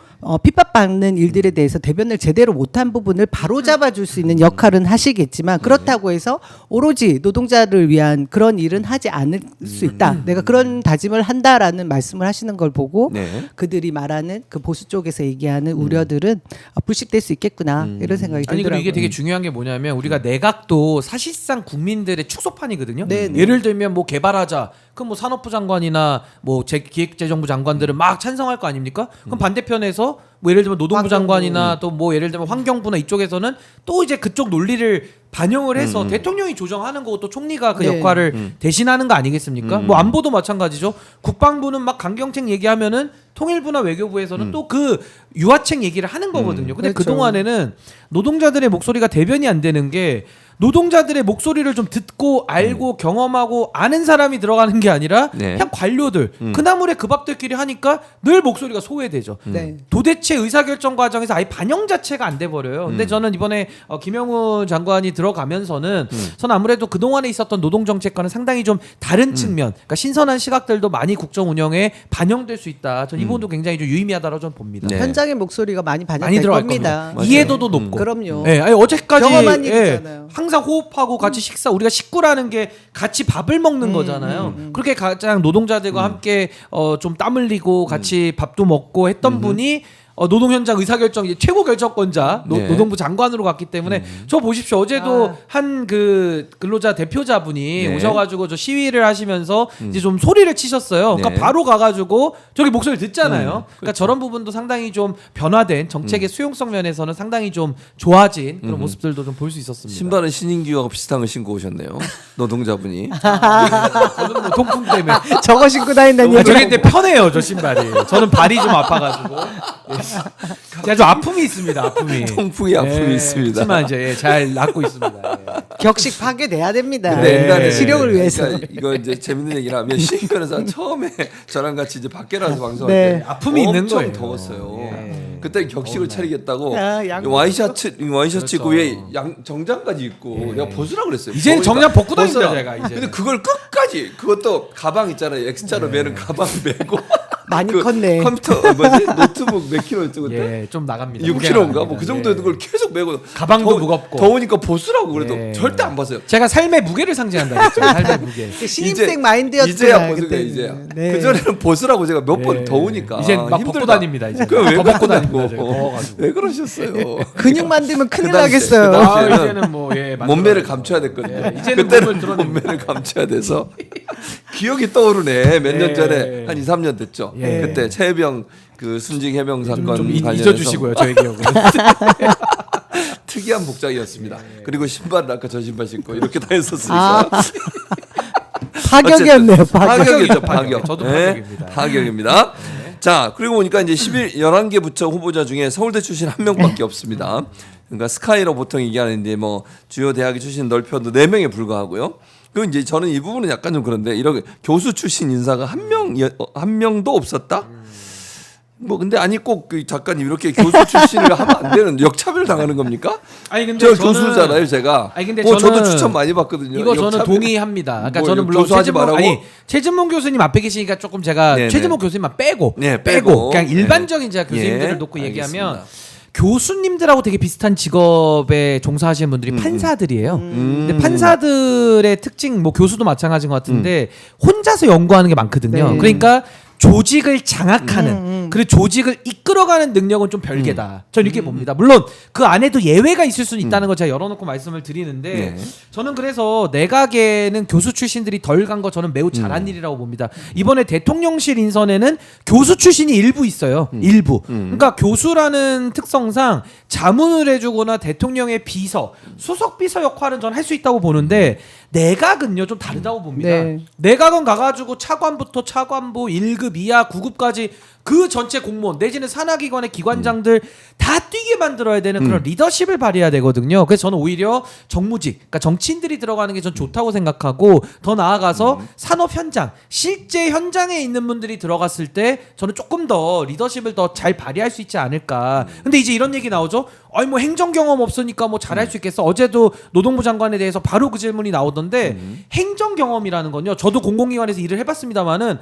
핍박받는 일들에 대해서 대변을 제대로 못한 부분을 바로 잡아줄 수 있는 역할은 하시겠지만 그렇다고 해서 오로지 노동자를 위한 그런 일은 하지 않을 수 있다. 내가 그런 다짐을 한다라는 말씀을 하시는 걸 보고 네. 그들이 말하는 그 보수 쪽에서 얘기하는 우려들은 불식될 수 있겠구나 이런 생각이 아니 들더라고요. 그리고 이게 되게 중요한 게 뭐냐면 우리가 내각도 사실상 국민들의 축소판이거든요. 네, 네. 예를 들면 뭐 개발하자. 그럼 뭐 산업부 장관이나 뭐 기획재정부 장관들은 막 찬성할 거 아닙니까? 그럼 반대편에서 뭐 예를 들면 노동부 환경부. 장관이나 또 뭐 예를 들면 환경부나 이쪽에서는 또 이제 그쪽 논리를 반영을 해서 대통령이 조정하는 거고 또 총리가 그 네. 역할을 대신하는 거 아니겠습니까? 뭐 안보도 마찬가지죠. 국방부는 막 강경책 얘기하면은 통일부나 외교부에서는 또 그 유화책 얘기를 하는 거거든요. 근데 그렇죠. 그동안에는 노동자들의 목소리가 대변이 안 되는 게 노동자들의 목소리를 좀 듣고 알고 경험하고 아는 사람이 들어가는 게 아니라 네. 그냥 관료들 그나물에 그 밥들끼리 하니까 늘 목소리가 소외되죠. 네. 도대체 의사결정 과정에서 아예 반영 자체가 안 돼 버려요. 근데 저는 이번에 김영훈 장관이 들어가면서는 저는 아무래도 그 동안에 있었던 노동 정책과는 상당히 좀 다른 측면, 그러니까 신선한 시각들도 많이 국정 운영에 반영될 수 있다. 저는 이 부분도 굉장히 좀 유의미하다고 저는 봅니다. 네. 현장의 목소리가 많이 많이 반영될 들어갈 겁니다. 겁니다. 이해도도 높고. 그럼요. 예, 아니 어제까지 경험한 일이잖아요. 항상 호흡하고 같이 식사 우리가 식구라는 게 같이 밥을 먹는 거잖아요. 그렇게 가장 노동자들과 함께 좀 땀 흘리고 같이 밥도 먹고 했던 분이 노동 현장 의사결정 이제 최고 결정권자 네. 노동부 장관으로 갔기 때문에 저 보십시오. 어제도 한 그 근로자 대표자분이 네. 오셔가지고 저 시위를 하시면서 이제 좀 소리를 치셨어요. 그러니까 네. 바로 가가지고 저기 목소리 듣잖아요. 그러니까 저런 부분도 상당히 좀 변화된 정책의 수용성 면에서는 상당히 좀 좋아진 그런 모습들도 좀 볼 수 있었습니다. 신발은 신인규와 비슷한 걸 신고 오셨네요. 노동자분이. 저는 뭐 통풍 때문에. 저거 신고 다닌다는 얘기. 저게 근데 편해요, 저 신발이. 저는 발이 좀 아파가지고. 제가 좀 아픔이 있습니다, 아픔이. 통풍이 아픔이 있습니다. 하지만 이제 잘 낫고 있습니다. 예. 격식 파괴돼야 됩니다. 근데 옛날에 시력을 위해서. 그러니까 이거 이제 재밌는 얘기를 하면 신인권에서 처음에 저랑 같이 이제 밖에 나서 방송할 네. 때 아픔이 있는 거예요. 엄청 더웠어요. 예. 그때 격식을 차리겠다고 야, 양- 와이셔츠 그렇죠. 입고 위에 정장까지 입고 내가 벗으라 그랬어요. 이젠 더우니까 정장 벗고 다닙니다, 벗으라. 제가 이제는. 근데 그걸 끝까지 그것도 가방 있잖아요. X자로 매는 가방 메고 많이 그 컸네. 컴퓨터 뭐지 노트북 몇 킬로였죠 그때? 예, 좀 나갑니다. 6kg인가 뭐 그 정도 예. 걸 계속 메고 가방도 무겁고. 더우니까 벗으라고 그래도 예. 절대 안 벗어요. 제가 삶의 무게를 상징한다 했죠. 삶의 무게. 신입생 마인드였구나. 이제야 벗은 거예요. 그때는. 이제야. 네. 그 전에는 벗으라고 제가 몇 번 예. 더우니까 이젠 막 힘들다. 벗고 다닙니다. 이제 그럼 왜 더 벗고 그러냐고. 다닙니다. 제가 더워가지고. 왜 그러셨어요? 근육 만들면 큰일 그 당시에, 나겠어요. 그 아, 당시에는 이제는 뭐 예, 몸매를 감춰야 됐거든요. 예, 이제는 그때는 몸을 드러냅니다. 몸매를 감춰야 돼서 기억이 떠오르네. 몇 년 예. 전에 한 2, 3년 됐죠. 예. 그때 최해병 그 순직 해병 사건 좀 관련해서 잊어주시고요, 저의 기억은. 특이한 복장이었습니다. 그리고 신발을 아까 저 신발 신고 이렇게 다 했었으니까. 아, 파격이었네요. 파격. 파격이죠, 파격. 파격. 저도 네, 파격입니다. 파격입니다. 자, 그리고 보니까 이제 11개 부처 후보자 중에 서울대 출신 한 명밖에 없습니다. 그러니까 스카이로 보통 얘기하는데 뭐 주요 대학의 출신 넓혀도 4명에 불과하고요. 그리고 이제 저는 이 부분은 약간 좀 그런데 이렇게 교수 출신 인사가 한 명도 없었다. 뭐 근데 아니 꼭 그 작가님 이렇게 교수 출신을 하면 안 되는 역차별 당하는 겁니까? 아니 근데 저 저는 교수잖아요, 제가. 아니 근데 뭐 저도 저는 추천 많이 받거든요. 이거 저는 역차별. 동의합니다. 그러니까 뭐, 저는 물론 교수하지 말라고? 최진봉 교수님 앞에 계시니까 조금 제가 네네. 최진봉 교수님만 빼고 네, 빼고 빼고. 그냥 네. 일반적인 제가 교수님들을 예, 놓고 알겠습니다. 얘기하면 교수님들하고 되게 비슷한 직업에 종사하시는 분들이 판사들이에요. 근데 판사들의 특징, 뭐 교수도 마찬가지인 것 같은데 혼자서 연구하는 게 많거든요. 네. 그러니까 조직을 장악하는 그리고 조직을 이끌어가는 능력은 좀 별개다. 저는 이렇게 봅니다. 물론 그 안에도 예외가 있을 수는 있다는 걸 제가 열어놓고 말씀을 드리는데 네. 저는 그래서 내각에는 교수 출신들이 덜 간 거 저는 매우 잘한 일이라고 봅니다. 이번에 대통령실 인선에는 교수 출신이 일부 있어요. 일부. 그러니까 교수라는 특성상 자문을 해주거나 대통령의 비서, 수석 비서 역할은 전 할 수 있다고 보는데 내각은요 좀 다르다고 봅니다. 네. 내각은 가가지고 차관부터 차관부 1급 이하 9급까지 그 전체 공무원 내지는 산하기관의 기관장들 다 뛰게 만들어야 되는 그런 리더십을 발휘해야 되거든요. 그래서 저는 오히려 정무직, 그러니까 정치인들이 들어가는 게 전 좋다고 생각하고 더 나아가서 산업 현장, 실제 현장에 있는 분들이 들어갔을 때 저는 조금 더 리더십을 더 잘 발휘할 수 있지 않을까. 근데 이제 이런 얘기 나오죠. 아니 뭐 행정 경험 없으니까 뭐 잘할 수 있겠어. 어제도 노동부 장관에 대해서 바로 그 질문이 나오던데 행정 경험이라는 건요. 저도 공공기관에서 일을 해봤습니다만은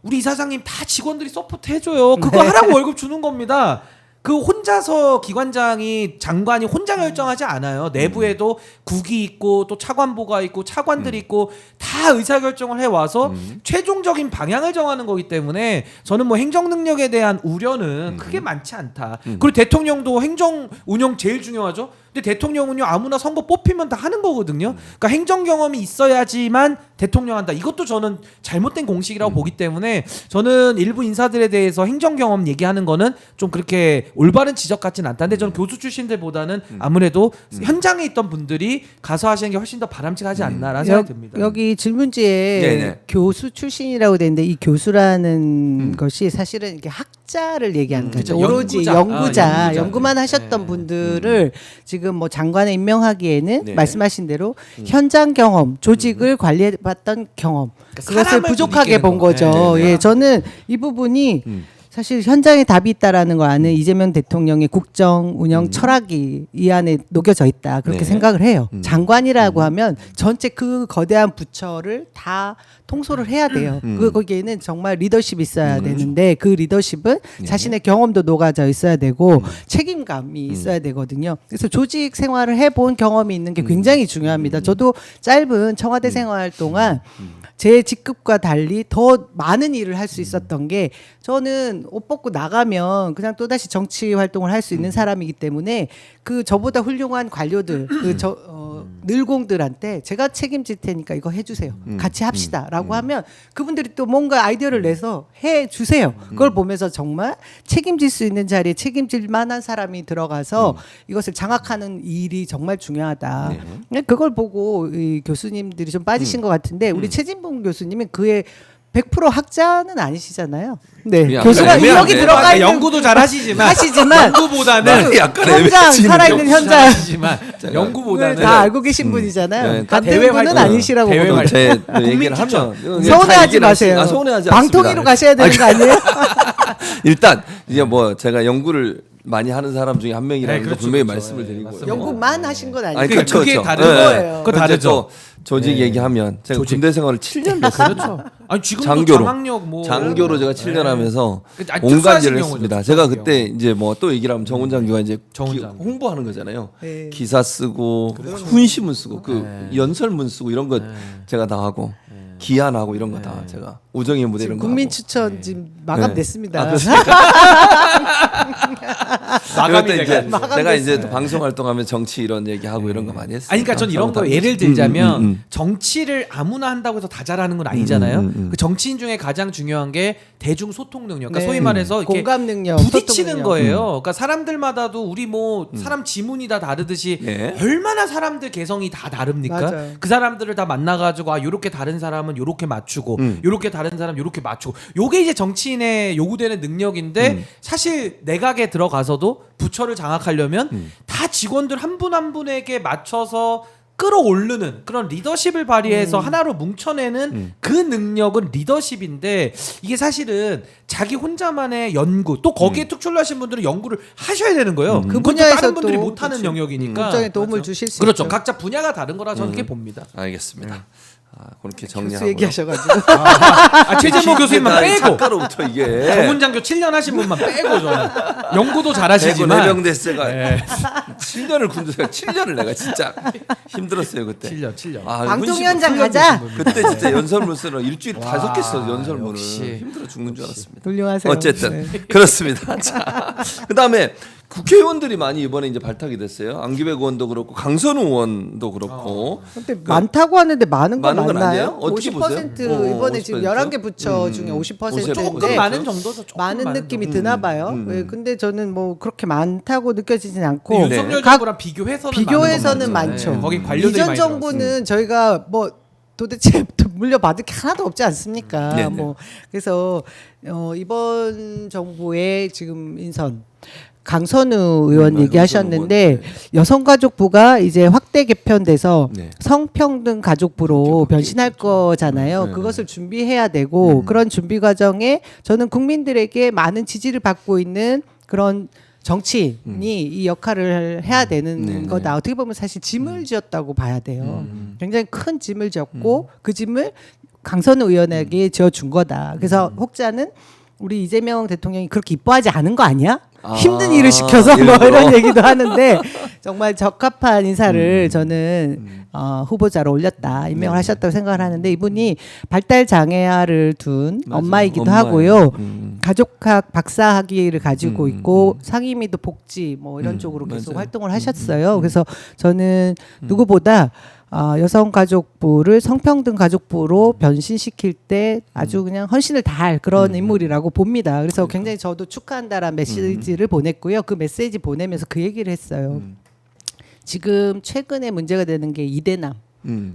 우리 이사장님 다 직원들이 서포트 해줘요. 그거 하라고 월급 주는 겁니다. 그 혼자서 기관장이 장관이 혼자 결정하지 않아요. 내부에도 국이 있고 또 차관보가 있고 차관들이 있고 다 의사결정을 해와서 최종적인 방향을 정하는 거기 때문에 저는 뭐 행정 능력에 대한 우려는 크게 많지 않다. 그리고 대통령도 행정 운영 제일 중요하죠. 근데 대통령은요 아무나 선거 뽑히면 다 하는 거거든요. 그러니까 행정 경험이 있어야지만 대통령 한다. 이것도 저는 잘못된 공식이라고 보기 때문에 저는 일부 인사들에 대해서 행정 경험 얘기하는 거는 좀 그렇게 올바른 지적 같진 않다. 근데 저는 교수 출신들보다는 아무래도 현장에 있던 분들이 가서 하시는 게 훨씬 더 바람직하지 않나라는 생각이 듭니다. 여기 질문지에 네네. 교수 출신이라고 되는데 이 교수라는 것이 사실은 이렇게 학자를 얘기하는 거죠. 그렇죠. 오로지 연구자. 연구만 하셨던 네. 분들을 지금 뭐 장관에 임명하기에는 네. 말씀하신 대로 현장 경험, 조직을 관리해봤던 경험 그것을 사람을 부족하게 좀 본 느끼는 거. 거죠. 네. 예, 저는 이 부분이 사실 현장에 답이 있다라는 걸 아는 이재명 대통령의 국정 운영 철학이 이 안에 녹여져 있다 그렇게 네. 생각을 해요. 장관이라고 하면 전체 그 거대한 부처를 다 통솔을 해야 돼요. 거기에는 정말 리더십이 있어야 되는데 그 리더십은 자신의 경험도 녹아져 있어야 되고 책임감이 있어야 되거든요. 그래서 조직 생활을 해본 경험이 있는 게 굉장히 중요합니다. 저도 짧은 청와대 생활 동안 제 직급과 달리 더 많은 일을 할 수 있었던 게 저는 옷 벗고 나가면 그냥 또다시 정치 활동을 할 수 있는 사람이기 때문에 그 저보다 훌륭한 관료들 늘공들한테 제가 책임질 테니까 이거 해주세요. 같이 합시다라고 하면 그분들이 또 뭔가 아이디어를 내서 해주세요. 그걸 보면서 정말 책임질 수 있는 자리에 책임질 만한 사람이 들어가서 이것을 장악하는 일이 정말 중요하다. 그걸 보고 이 교수님들이 좀 빠지신 것 같은데 우리 최진봉 교수님은 그의 100% 학자는 아니시잖아요. 네, 그냥 교수가 약간 이력이 애매한데. 들어가 있는 연구도 잘 하시지만 연구보다는 약간 현장 애매해지는 살아있는 느낌. 현장 하시지만 연구보다는 다 알고 계신 분이잖아요. 네, 같은 대외 분은 활동, 아니시라고 대외 보고 활동. 제 국민 얘기를 추천. 하면 서운해하지 마세요. 서운해하지 방통위로 않습니다. 가셔야 되는 거 아니에요? 일단 이제 뭐 제가 연구를 많이 하는 사람 중에 한 명이라는 네, 거 그렇죠, 분명히 그렇죠. 말씀을 네, 드리고 맞습니다. 연구만 하신 건 아니고 아니, 그러니까 그게 그렇죠. 다른 네. 거예요. 그거 다르죠. 또 조직 네. 얘기하면 제가 조직. 군대 생활을 7년 했어요. 그렇죠. 아니 지금도 장교로. 장학력 뭐 장교로 제가 7년 하면서 아니, 온갖 특수하신 일을 경우죠, 했습니다. 특수하신 제가 경우. 그때 이제 뭐 또 얘기를 하면 정훈 장교가 이제 정훈 기- 장교. 홍보하는 거잖아요. 네. 기사 쓰고 훈시문 쓰고 그 연설문 쓰고 이런 거 제가 다 하고 기한하고 이런 거 다 제가 우정의 무대 이런 거 국민 하고. 추천 지금 마감됐습니다. 마감이 그때 이제 돼가지고. 제가 이제 또 방송 활동하면 정치 이런 얘기하고 이런 거 많이 했어요. 아니 그러니까 전 이런 거 예를 들자면 정치를 아무나 한다고 해서 다 잘하는 건 아니잖아요. 그 정치인 중에 가장 중요한 게 대중 소통 능력. 그러니까 네. 소위 말해서 이렇게 공감 능력, 부딪히는 소통 능력. 거예요. 그러니까 사람들마다도 우리 뭐 사람 지문이 다 다르듯이 네. 얼마나 사람들 개성이 다 다릅니까? 맞아요. 그 사람들을 다 만나가지고 아 요렇게 다른 사람은 요렇게 맞추고 요렇게 다른 사람 요렇게 맞추고 요게 이제 정치인의 요구되는 능력인데 사실 내각에 들어가서도 부처를 장악하려면 다 직원들 한 분 한 분에게 맞춰서 끌어오르는 그런 리더십을 발휘해서 하나로 뭉쳐내는 그 능력은 리더십인데 이게 사실은 자기 혼자만의 연구 또 거기에 특출나신 분들은 연구를 하셔야 되는 거예요. 그 그것도 분야에서 다른 분들이 또 못하는 그렇죠. 영역이니까 국정에 도움을 주실 수 그렇죠. 있죠. 각자 분야가 다른 거라 저는 그렇게 봅니다. 알겠습니다. 그렇게 교수 정리하고 얘기하셔가지고 최재모 교수님만 빼고 작가로부터 이게 정훈장교 7년 하신 분만 빼고 저는 연구도 대구 잘하시지만 내병대세가 7년을 군대가 7년을 내가 진짜 힘들었어요 그때. 7년. 방통 훈시- 현장 가자. 그때 진짜 연설문 쓰러 일주일에 와, 5개 써 연설문을 역시. 힘들어 죽는 줄 알았습니다. 훌륭하세요. 어쨌든 네. 그렇습니다. 자, 그다음에 국회의원들이 많이 이번에 이제 발탁이 됐어요. 안기백 의원도 그렇고 강선우 의원도 그렇고. 근데 많다고 하는데 많은 건 많은 건 맞나요? 아니에요? 어떻게 50% 보세요? 이번에 지금 50%? 11개 부처 중에 50%인데 조금 많은 정도죠. 조금 많은 느낌이 정도. 드나 봐요. 네, 근데 저는 뭐 그렇게 많다고 느껴지진 않고 근데 윤석열 각 정부랑 비교해서는 비교해서는 많은 많죠. 건 맞죠. 거기 관료들이 이전 많이 정부는 저희가 뭐 도대체 물려받을 게 하나도 없지 않습니까? 네네. 뭐 그래서 이번 정부의 지금 인선 강선우 의원 강선우 얘기하셨는데 의원, 네. 여성가족부가 이제 확대 개편돼서 네. 성평등 가족부로 변신할 거잖아요. 네, 그것을 준비해야 되고 그런 준비 과정에 저는 국민들에게 많은 지지를 받고 있는 그런 정치인이 이 역할을 해야 되는 네, 거다. 어떻게 보면 사실 짐을 지었다고 봐야 돼요. 굉장히 큰 짐을 지었고 그 짐을 강선우 의원에게 지어준 거다. 그래서 혹자는 우리 이재명 대통령이 그렇게 이뻐하지 않은 거 아니야? 힘든 일을 시켜서 뭐 일부러? 이런 얘기도 하는데 정말 적합한 인사를 저는 후보자로 올렸다 임명을 하셨다고 생각을 하는데 이분이 발달 장애아를 둔 맞아요. 엄마이기도 엄마예요. 하고요. 가족학 박사학위를 가지고 있고 상임위도 복지 뭐 이런 쪽으로 계속 맞아요. 활동을 하셨어요. 그래서 저는 누구보다 여성가족부를 성평등 가족부로 변신시킬 때 아주 그냥 헌신을 다할 그런 인물이라고 봅니다. 그래서 굉장히 저도 축하한다라는 메시지를 보냈고요. 그 메시지 보내면서 그 얘기를 했어요. 지금 최근에 문제가 되는 게 이대남.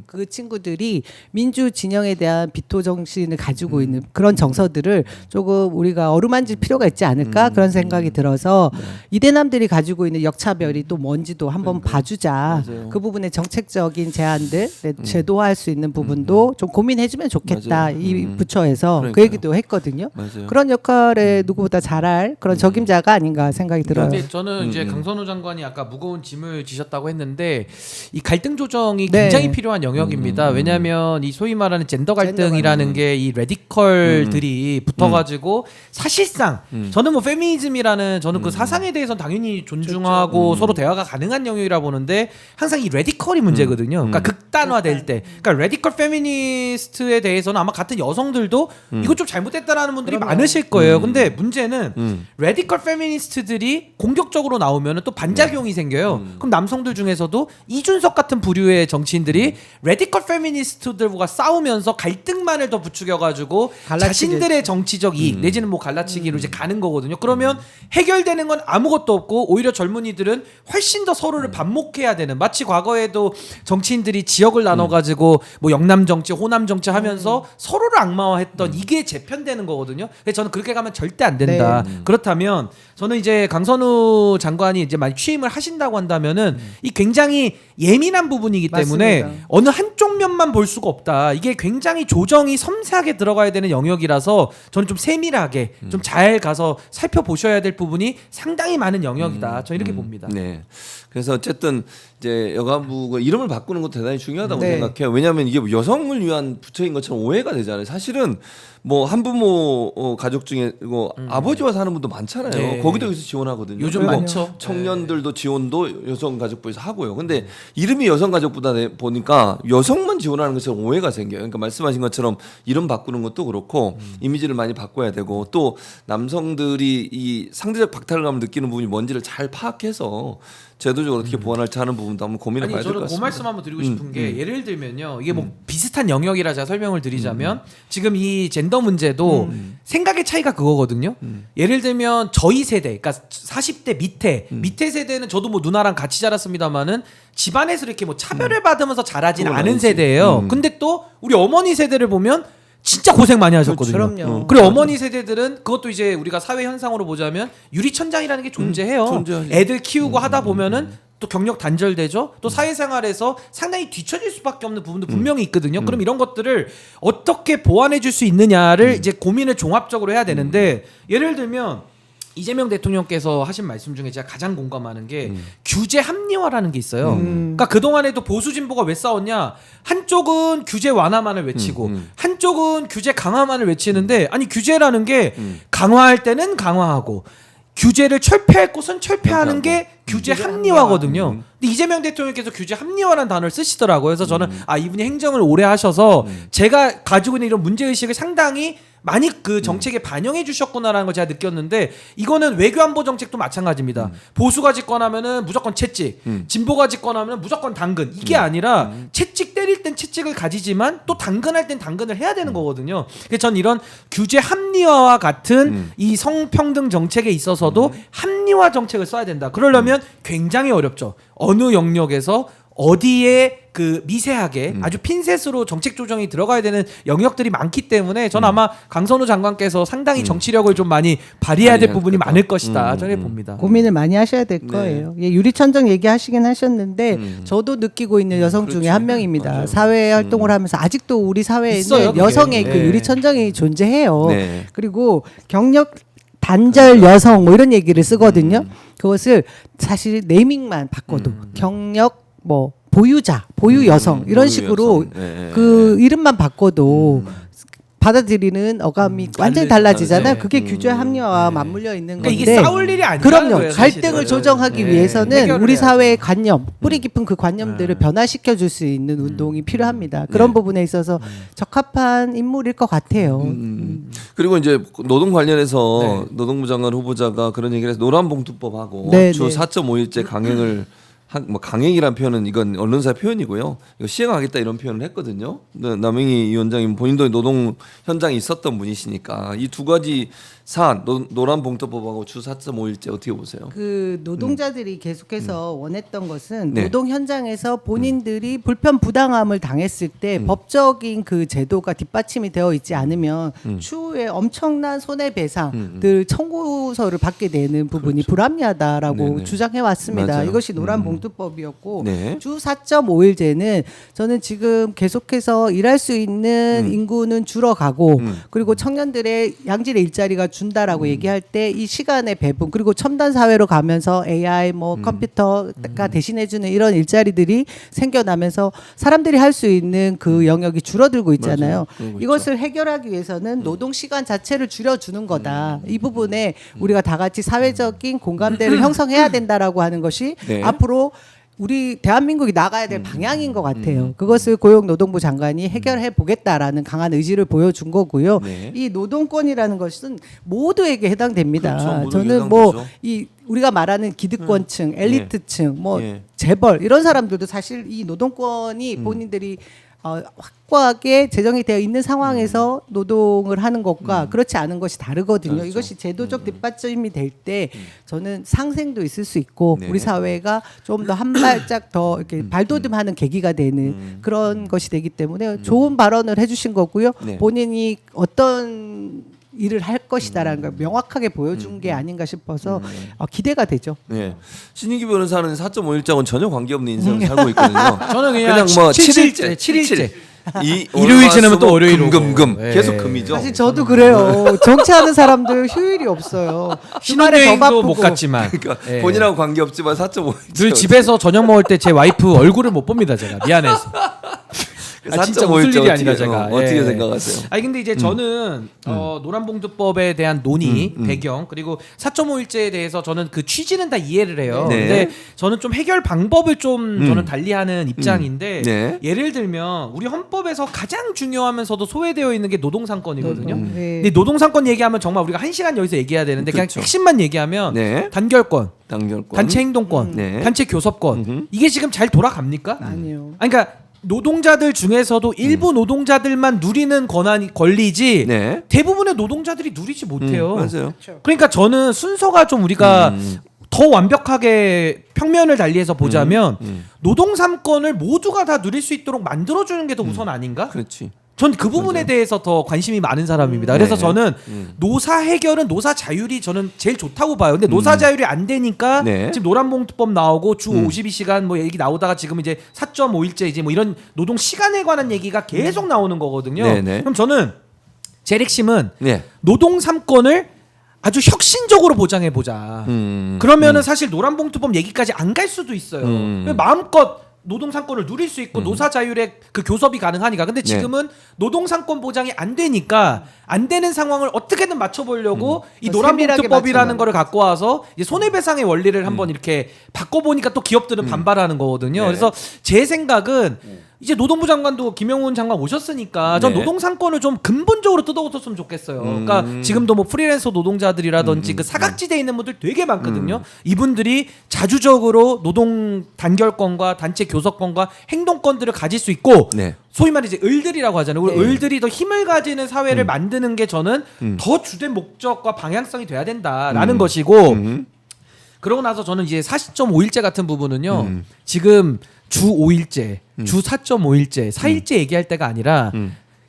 그 친구들이 민주 진영에 대한 비토 정신을 가지고 있는 그런 정서들을 조금 우리가 어루만질 필요가 있지 않을까 그런 생각이 들어서 이대남들이 가지고 있는 역차별이 또 뭔지도 한번 봐주자. 맞아요. 그 부분의 정책적인 제안들 제도화할 수 있는 부분도 좀 고민해주면 좋겠다. 맞아요. 이 부처에서 그 그러니까요. 얘기도 했거든요. 맞아요. 그런 역할에 누구보다 잘할 그런 적임자가 아닌가 생각이 들어요. 근데 저는 이제 강선우 장관이 아까 무거운 짐을 지셨다고 했는데 이 갈등 조정이 네. 굉장히 필요한 영역입니다. 왜냐하면 이 소위 말하는 젠더 갈등이라는 게 이 레디컬들이 붙어가지고 사실상 저는 뭐 페미니즘이라는 저는 그 사상에 대해서는 당연히 존중하고 서로 대화가 가능한 영역이라 보는데 항상 이 레디컬이 문제거든요. 그러니까 극단화될 때, 그러니까 레디컬 페미니스트에 대해서는 아마 같은 여성들도 이거 좀 잘못됐다라는 분들이 많으실 거예요. 근데 문제는 레디컬 페미니스트들이 공격적으로 나오면 또 반작용이 생겨요. 그럼 남성들 중에서도 이준석 같은 부류의 정치인들이 레디컬 페미니스트들과 싸우면서 갈등만을 더 부추겨가지고 자신들의 정치적 이익 내지는 뭐 갈라치기로 이제 가는 거거든요. 그러면 해결되는 건 아무것도 없고 오히려 젊은이들은 훨씬 더 서로를 반목해야 되는, 마치 과거에도 정치인들이 지역을 나눠가지고 뭐 영남 정치, 호남 정치 하면서 서로를 악마화했던 이게 재편되는 거거든요. 그래서 저는 그렇게 가면 절대 안 된다. 그렇다면 저는 이제 강선우 장관이 이제 많이 취임을 하신다고 한다면은 이 굉장히 예민한 부분이기 때문에 맞습니다. 어느 한쪽 면만 볼 수가 없다. 이게 굉장히 조정이 섬세하게 들어가야 되는 영역이라서 저는 좀 세밀하게 좀 잘 가서 살펴보셔야 될 부분이 상당히 많은 영역이다. 저는 이렇게 봅니다. 네. 그래서 어쨌든 이제 여가부가 이름을 바꾸는 것도 대단히 중요하다고 네. 생각해요. 왜냐하면 이게 여성을 위한 부처인 것처럼 오해가 되잖아요. 사실은 뭐 한부모 가족 중에 아버지와 사는 분도 많잖아요. 네. 거기도 여기서 지원하거든요. 요즘 그리고 많죠. 청년들도 지원도 여성가족부에서 하고요. 근데 이름이 여성가족부다 보니까 여성만 지원하는 것처럼 오해가 생겨요. 그러니까 말씀하신 것처럼 이름 바꾸는 것도 그렇고 이미지를 많이 바꿔야 되고 또 남성들이 이 상대적 박탈감을 느끼는 부분이 뭔지를 잘 파악해서 제도적으로 어떻게 보완할지 하는 부분도 한번 고민해 봐야 될 것 저는 그 같습니다. 말씀 한번 드리고 싶은 게 예를 들면요. 이게 뭐 비슷한 영역이라 제가 설명을 드리자면 지금 이 젠더 문제도 생각의 차이가 그거거든요. 예를 들면 저희 세대, 그러니까 40대 밑에 세대는 저도 뭐 누나랑 같이 자랐습니다만은 집안에서 이렇게 뭐 차별을 받으면서 자라진 그건 않은 아니지. 세대예요. 근데 또 우리 어머니 세대를 보면 진짜 고생 많이 하셨거든요. 그럼요. 그리고 어머니 세대들은 그것도 이제 우리가 사회 현상으로 보자면 유리천장이라는 게 존재해요. 존재하죠. 애들 키우고 하다 보면은 또 경력 단절되죠. 또 사회생활에서 상당히 뒤처질 수밖에 없는 부분도 분명히 있거든요. 그럼 이런 것들을 어떻게 보완해 줄 수 있느냐를 이제 고민을 종합적으로 해야 되는데 예를 들면 이재명 대통령께서 하신 말씀 중에 제가 가장 공감하는 게 규제 합리화라는 게 있어요. 그러니까 그동안에도 보수 진보가 왜 싸웠냐? 한쪽은 규제 완화만을 외치고 한쪽은 규제 강화만을 외치는데 아니 규제라는 게 강화할 때는 강화하고 규제를 철폐할 곳은 철폐하는 게 규제 합리화거든요. 근데 이재명 대통령께서 규제 합리화라는 단어를 쓰시더라고요. 그래서 저는 이분이 행정을 오래 하셔서 제가 가지고 있는 이런 문제의식을 상당히 많이 그 정책에 반영해 주셨구나라는 걸 제가 느꼈는데 이거는 외교안보 정책도 마찬가지입니다. 보수가 집권하면은 무조건 채찍, 진보가 집권하면은 무조건 당근. 이게 아니라 채찍 때릴 땐 채찍을 가지지만 또 당근할 땐 당근을 해야 되는 거거든요. 그래서 전 이런 규제 합리화와 같은 이 성평등 정책에 있어서도 합리화 정책을 써야 된다. 그러려면 굉장히 어렵죠. 어느 영역에서 어디에 그 미세하게 아주 핀셋으로 정책 조정이 들어가야 되는 영역들이 많기 때문에 저는 아마 강선우 장관께서 상당히 정치력을 좀 많이 발휘해야 될 부분이 많을 것이다. 저는 봅니다. 고민을 많이 하셔야 될 거예요. 예, 유리천정 얘기하시긴 하셨는데 저도 느끼고 있는 여성 중에 한 명입니다. 맞아요. 사회 활동을 하면서 아직도 우리 사회에는 있어요, 그게. 여성의 그 네. 유리천정이 존재해요. 네. 그리고 경력 단절 여성 뭐 이런 얘기를 쓰거든요. 그것을 사실 네이밍만 바꿔도 경력 뭐 보유자, 보유 여성 이런 보유 식으로 여성. 네. 그 이름만 바꿔도 받아들이는 어감이 완전히 달라지잖아요. 네. 그게 규제 합리화와 맞물려 있는 그러니까 건데. 이게 싸울 일이 아니라는 그럼요. 거예요. 갈등을 사실은. 조정하기 네. 위해서는 해결을 우리 해야죠. 사회의 관념, 뿌리 깊은 그 관념들을 변화시켜 줄 수 있는 운동이 필요합니다. 그런 부분에 있어서 적합한 인물일 것 같아요. 그리고 이제 노동 관련해서 네. 노동부 장관 후보자가 그런 얘기를 해서 노란봉투법하고 네, 주 네. 4.5일제 강행을 뭐 강행이란 표현은 이건 언론사 표현이고요. 이거 시행하겠다 이런 표현을 했거든요. 남영희 위원장님 본인도 노동 현장에 있었던 분이시니까 이 두 가지 사안 노란봉투법하고 주 4.5일제 어떻게 보세요? 그 노동자들이 계속해서 원했던 것은 네. 노동 현장에서 본인들이 불편 부당함을 당했을 때 법적인 그 제도가 뒷받침이 되어 있지 않으면 추후에 엄청난 손해배상들 청구서를 받게 되는 부분이 불합리하다라고 네네. 주장해 왔습니다. 맞아요. 이것이 노란봉투법 노동보호주법이었고 네. 주 4.5일제는 저는 지금 계속해서 일할 수 있는 인구는 줄어가고 그리고 청년들의 양질의 일자리가 준다라고 얘기할 때 이 시간의 배분 그리고 첨단 사회로 가면서 AI 뭐 컴퓨터가 대신해주는 이런 일자리들이 생겨나면서 사람들이 할 수 있는 그 영역이 줄어들고 있잖아요. 그러고 이것을 해결하기 위해서는 노동 시간 자체를 줄여주는 거다. 이 부분에 우리가 다 같이 사회적인 공감대를 형성해야 된다라고 하는 것이 네. 앞으로 우리 대한민국이 나가야 될 방향인 것 같아요. 그것을 고용노동부 장관이 해결해 보겠다라는 강한 의지를 보여준 거고요. 네. 이 노동권이라는 것은 모두에게 해당됩니다. 그렇죠. 모두에게 저는 뭐 해당되죠. 이 우리가 말하는 기득권층, 엘리트층, 뭐 예. 재벌 이런 사람들도 사실 이 노동권이 본인들이 확고하게 제정이 되어 있는 상황에서 노동을 하는 것과 그렇지 않은 것이 다르거든요. 그렇죠. 이것이 제도적 뒷받침이 될 때 저는 상생도 있을 수 있고 네. 우리 사회가 좀 더 한 발짝 더 이렇게 발돋움하는 계기가 되는 그런 것이 되기 때문에 좋은 발언을 해주신 거고요. 네. 본인이 어떤 일을 할 것이다라는 걸 명확하게 보여준 게 아닌가 싶어서 기대가 되죠. 네. 신인기 변호사는 4.5일장은 전혀 관계없는 인생을 살고 있거든요. 저는 그냥 뭐 7일째, 7일째. 일요일 지나면 또 월요일 오고. 금 예. 계속 금이죠. 사실 저도 그래요. 정치하는 사람들 휴일이 없어요. 주말에 더 신혼여행도 바쁘고. 못 갔지만 그러니까 예. 본인하고 관계없지만 4.5일장 늘 집에서 저녁 먹을 때 제 와이프 얼굴을 못 봅니다. 제가 미안해서. 진짜 웃을 일이 아니라 제가 어떻게 예. 생각하세요? 아니 근데 이제 저는 노란봉투법에 대한 논의 배경 그리고 4.5일제에 대해서 저는 그 취지는 다 이해를 해요. 네. 근데 저는 좀 해결 방법을 좀 저는 달리하는 입장인데 네. 예를 들면 우리 헌법에서 가장 중요하면서도 소외되어 있는 게 노동상권이거든요. 네. 근데 노동상권 얘기하면 정말 우리가 1시간 여기서 얘기해야 되는데 그냥 그렇죠. 핵심만 얘기하면 네. 단결권, 단결권. 단체 행동권, 네. 단체 교섭권 이게 지금 잘 돌아갑니까? 아니요. 아니, 그러니까 노동자들 중에서도 일부 노동자들만 누리는 권리지 네. 대부분의 노동자들이 누리지 못해요. 맞아요. 그러니까 저는 순서가 좀 우리가 더 완벽하게 평면을 달리해서 보자면 노동 3권을 모두가 다 누릴 수 있도록 만들어주는 게 더 우선 아닌가? 그렇지. 전 그 부분에 대해서 더 관심이 많은 사람입니다. 그래서 네. 저는 노사 해결은 노사 자율이 저는 제일 좋다고 봐요. 근데 노사 자율이 안 되니까 네. 지금 노란봉투법 나오고 주 52시간 뭐 얘기 나오다가 지금 이제 4.5일제 이제 뭐 이런 노동 시간에 관한 얘기가 계속 나오는 거거든요. 네, 네. 그럼 저는 제일 핵심은 네. 노동 3권을 아주 혁신적으로 보장해 보자. 그러면은 사실 노란봉투법 얘기까지 안 갈 수도 있어요. 마음껏 노동 상권을 누릴 수 있고 노사 자율의 그 교섭이 가능하니까. 근데 지금은 노동 상권 보장이 안 되니까 안 되는 상황을 어떻게든 맞춰보려고 이 더 세밀하게 노란봉투법이라는 맞춰가는. 거를 갖고 와서 이제 손해배상의 원리를 한번 이렇게 바꿔보니까 또 기업들은 반발하는 거거든요. 네. 그래서 제 생각은 이제 노동부 장관도 김영훈 장관 오셨으니까 전 네. 노동 상권을 좀 근본적으로 뜯어고쳤으면 좋겠어요. 그러니까 지금도 뭐 프리랜서 노동자들이라든지 그 사각지대에 있는 분들 되게 많거든요. 이분들이 자주적으로 노동 단결권과 단체 교섭권과 행동권들을 가질 수 있고 네. 소위 말해 이제 을들이라고 하잖아요. 우리 네. 을들이 더 힘을 가지는 사회를 만드는 게 저는 더 주된 목적과 방향성이 돼야 된다라는 것이고 그러고 나서 저는 이제 40.5일제 같은 부분은요. 지금 주 5일제, 주 4.5일제, 4일제 얘기할 때가 아니라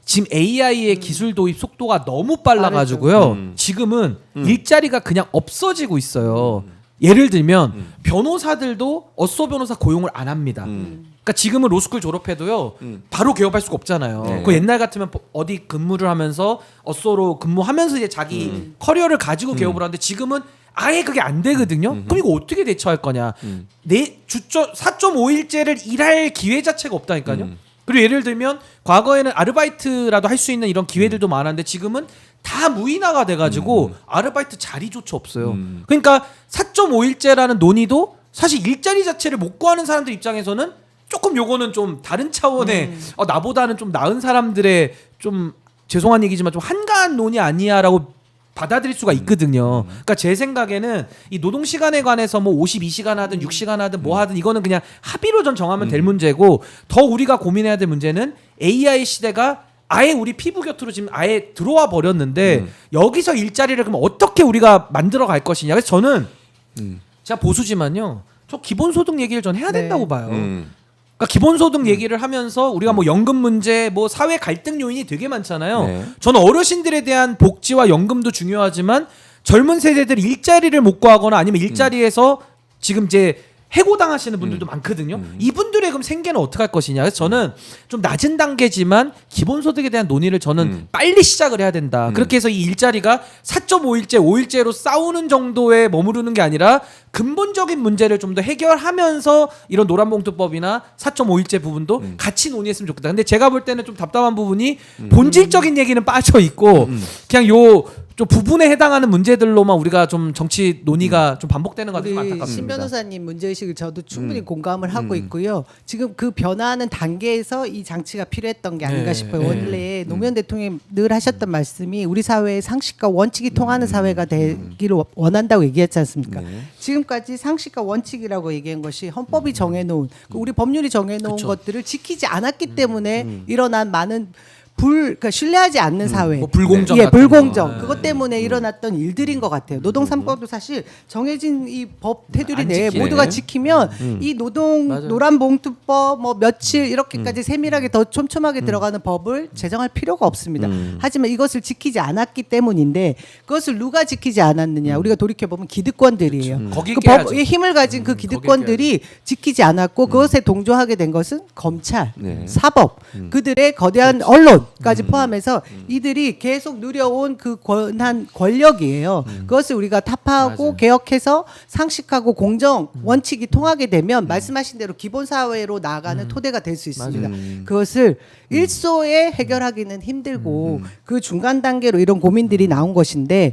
지금 AI의 기술 도입 속도가 너무 빨라가지고요. 지금은 일자리가 그냥 없어지고 있어요. 예를 들면 변호사들도 어쏘 변호사 고용을 안 합니다. 그러니까 지금은 로스쿨 졸업해도요 바로 개업할 수가 없잖아요. 네. 그 옛날 같으면 어디 근무를 하면서 어쏘로 근무하면서 이제 자기 커리어를 가지고 개업을 하는데 지금은 아예 그게 안 되거든요. 그럼 이거 어떻게 대처할 거냐? 내 4.5일제를 일할 기회 자체가 없다니까요. 그리고 예를 들면 과거에는 아르바이트라도 할 수 있는 이런 기회들도 많았는데 지금은 다 무인화가 돼가지고 아르바이트 자리조차 없어요. 그러니까 4.5일제라는 논의도 사실 일자리 자체를 못 구하는 사람들 입장에서는 조금 요거는 좀 다른 차원의 나보다는 좀 나은 사람들의 좀 죄송한 얘기지만 좀 한가한 논의 아니야라고 받아들일 수가 있거든요. 그러니까 제 생각에는 이 노동 시간에 관해서 뭐 52시간 하든 6시간 하든 뭐 하든 이거는 그냥 합의로 전 정하면 될 문제고 더 우리가 고민해야 될 문제는 AI 시대가 아예 우리 피부 곁으로 지금 아예 들어와 버렸는데 여기서 일자리를 그럼 어떻게 우리가 만들어 갈 것이냐. 그래서 저는 제가 보수지만요. 저 기본소득 얘기를 전 해야 네. 된다고 봐요. 그러니까 기본소득 얘기를 하면서 우리가 뭐 연금 문제, 뭐 사회 갈등 요인이 되게 많잖아요. 네. 저는 어르신들에 대한 복지와 연금도 중요하지만 젊은 세대들이 일자리를 못 구하거나 아니면 일자리에서 지금 이제 해고당하시는 분들도 많거든요. 이분들의 그럼 생계는 어떻게 할 것이냐. 그래서 저는 좀 낮은 단계지만 기본소득에 대한 논의를 저는 빨리 시작을 해야 된다. 그렇게 해서 이 일자리가 4.5일제, 5일제로 싸우는 정도에 머무르는 게 아니라 근본적인 문제를 좀 더 해결하면서 이런 노란봉투법이나 4.5일제 부분도 같이 논의했으면 좋겠다. 근데 제가 볼 때는 좀 답답한 부분이 본질적인 얘기는 빠져 있고 그냥 요 좀 부분에 해당하는 문제들로만 우리가 좀 정치 논의가 좀 반복되는 것 같아서 좀 우리 안타깝습니다. 신 변호사님 문제의식을 저도 충분히 공감을 하고 있고요. 지금 그 변화하는 단계에서 이 장치가 필요했던 게 아닌가 네, 싶어요. 네. 원래 노무현 대통령이 늘 하셨던 말씀이 우리 사회의 상식과 원칙이 통하는 사회가 되기를 원한다고 얘기했지 않습니까? 지금까지 상식과 원칙이라고 얘기한 것이 헌법이 정해놓은 우리 법률이 정해놓은 것들을 지키지 않았기 때문에 일어난 많은 그러니까 신뢰하지 않는 사회, 뭐 불공정 예, 같은 불공정 거. 그것 때문에 일어났던 일들인 것 같아요. 노동 3법도 사실 정해진 이 법 테두리 안 내에 지키네. 모두가 지키면 이 노동 맞아요. 노란봉투법 뭐 며칠 이렇게까지 세밀하게 더 촘촘하게 들어가는 법을 제정할 필요가 없습니다. 하지만 이것을 지키지 않았기 때문인데 그것을 누가 지키지 않았느냐? 우리가 돌이켜 보면 기득권들이에요. 거기 그 깨야죠. 법의 힘을 가진 그 기득권들이 지키지 않았고 그것에 동조하게 된 것은 검찰, 네. 사법, 그들의 거대한 언론까지 포함해서 이들이 계속 누려온 그 권력이에요. 그것을 우리가 타파하고 맞아요. 개혁해서 상식하고 공정 원칙이 통하게 되면 말씀하신 대로 기본 사회로 나아가는 토대가 될 수 있습니다. 그것을 일소에 해결하기는 힘들고 그 중간 단계로 이런 고민들이 나온 것인데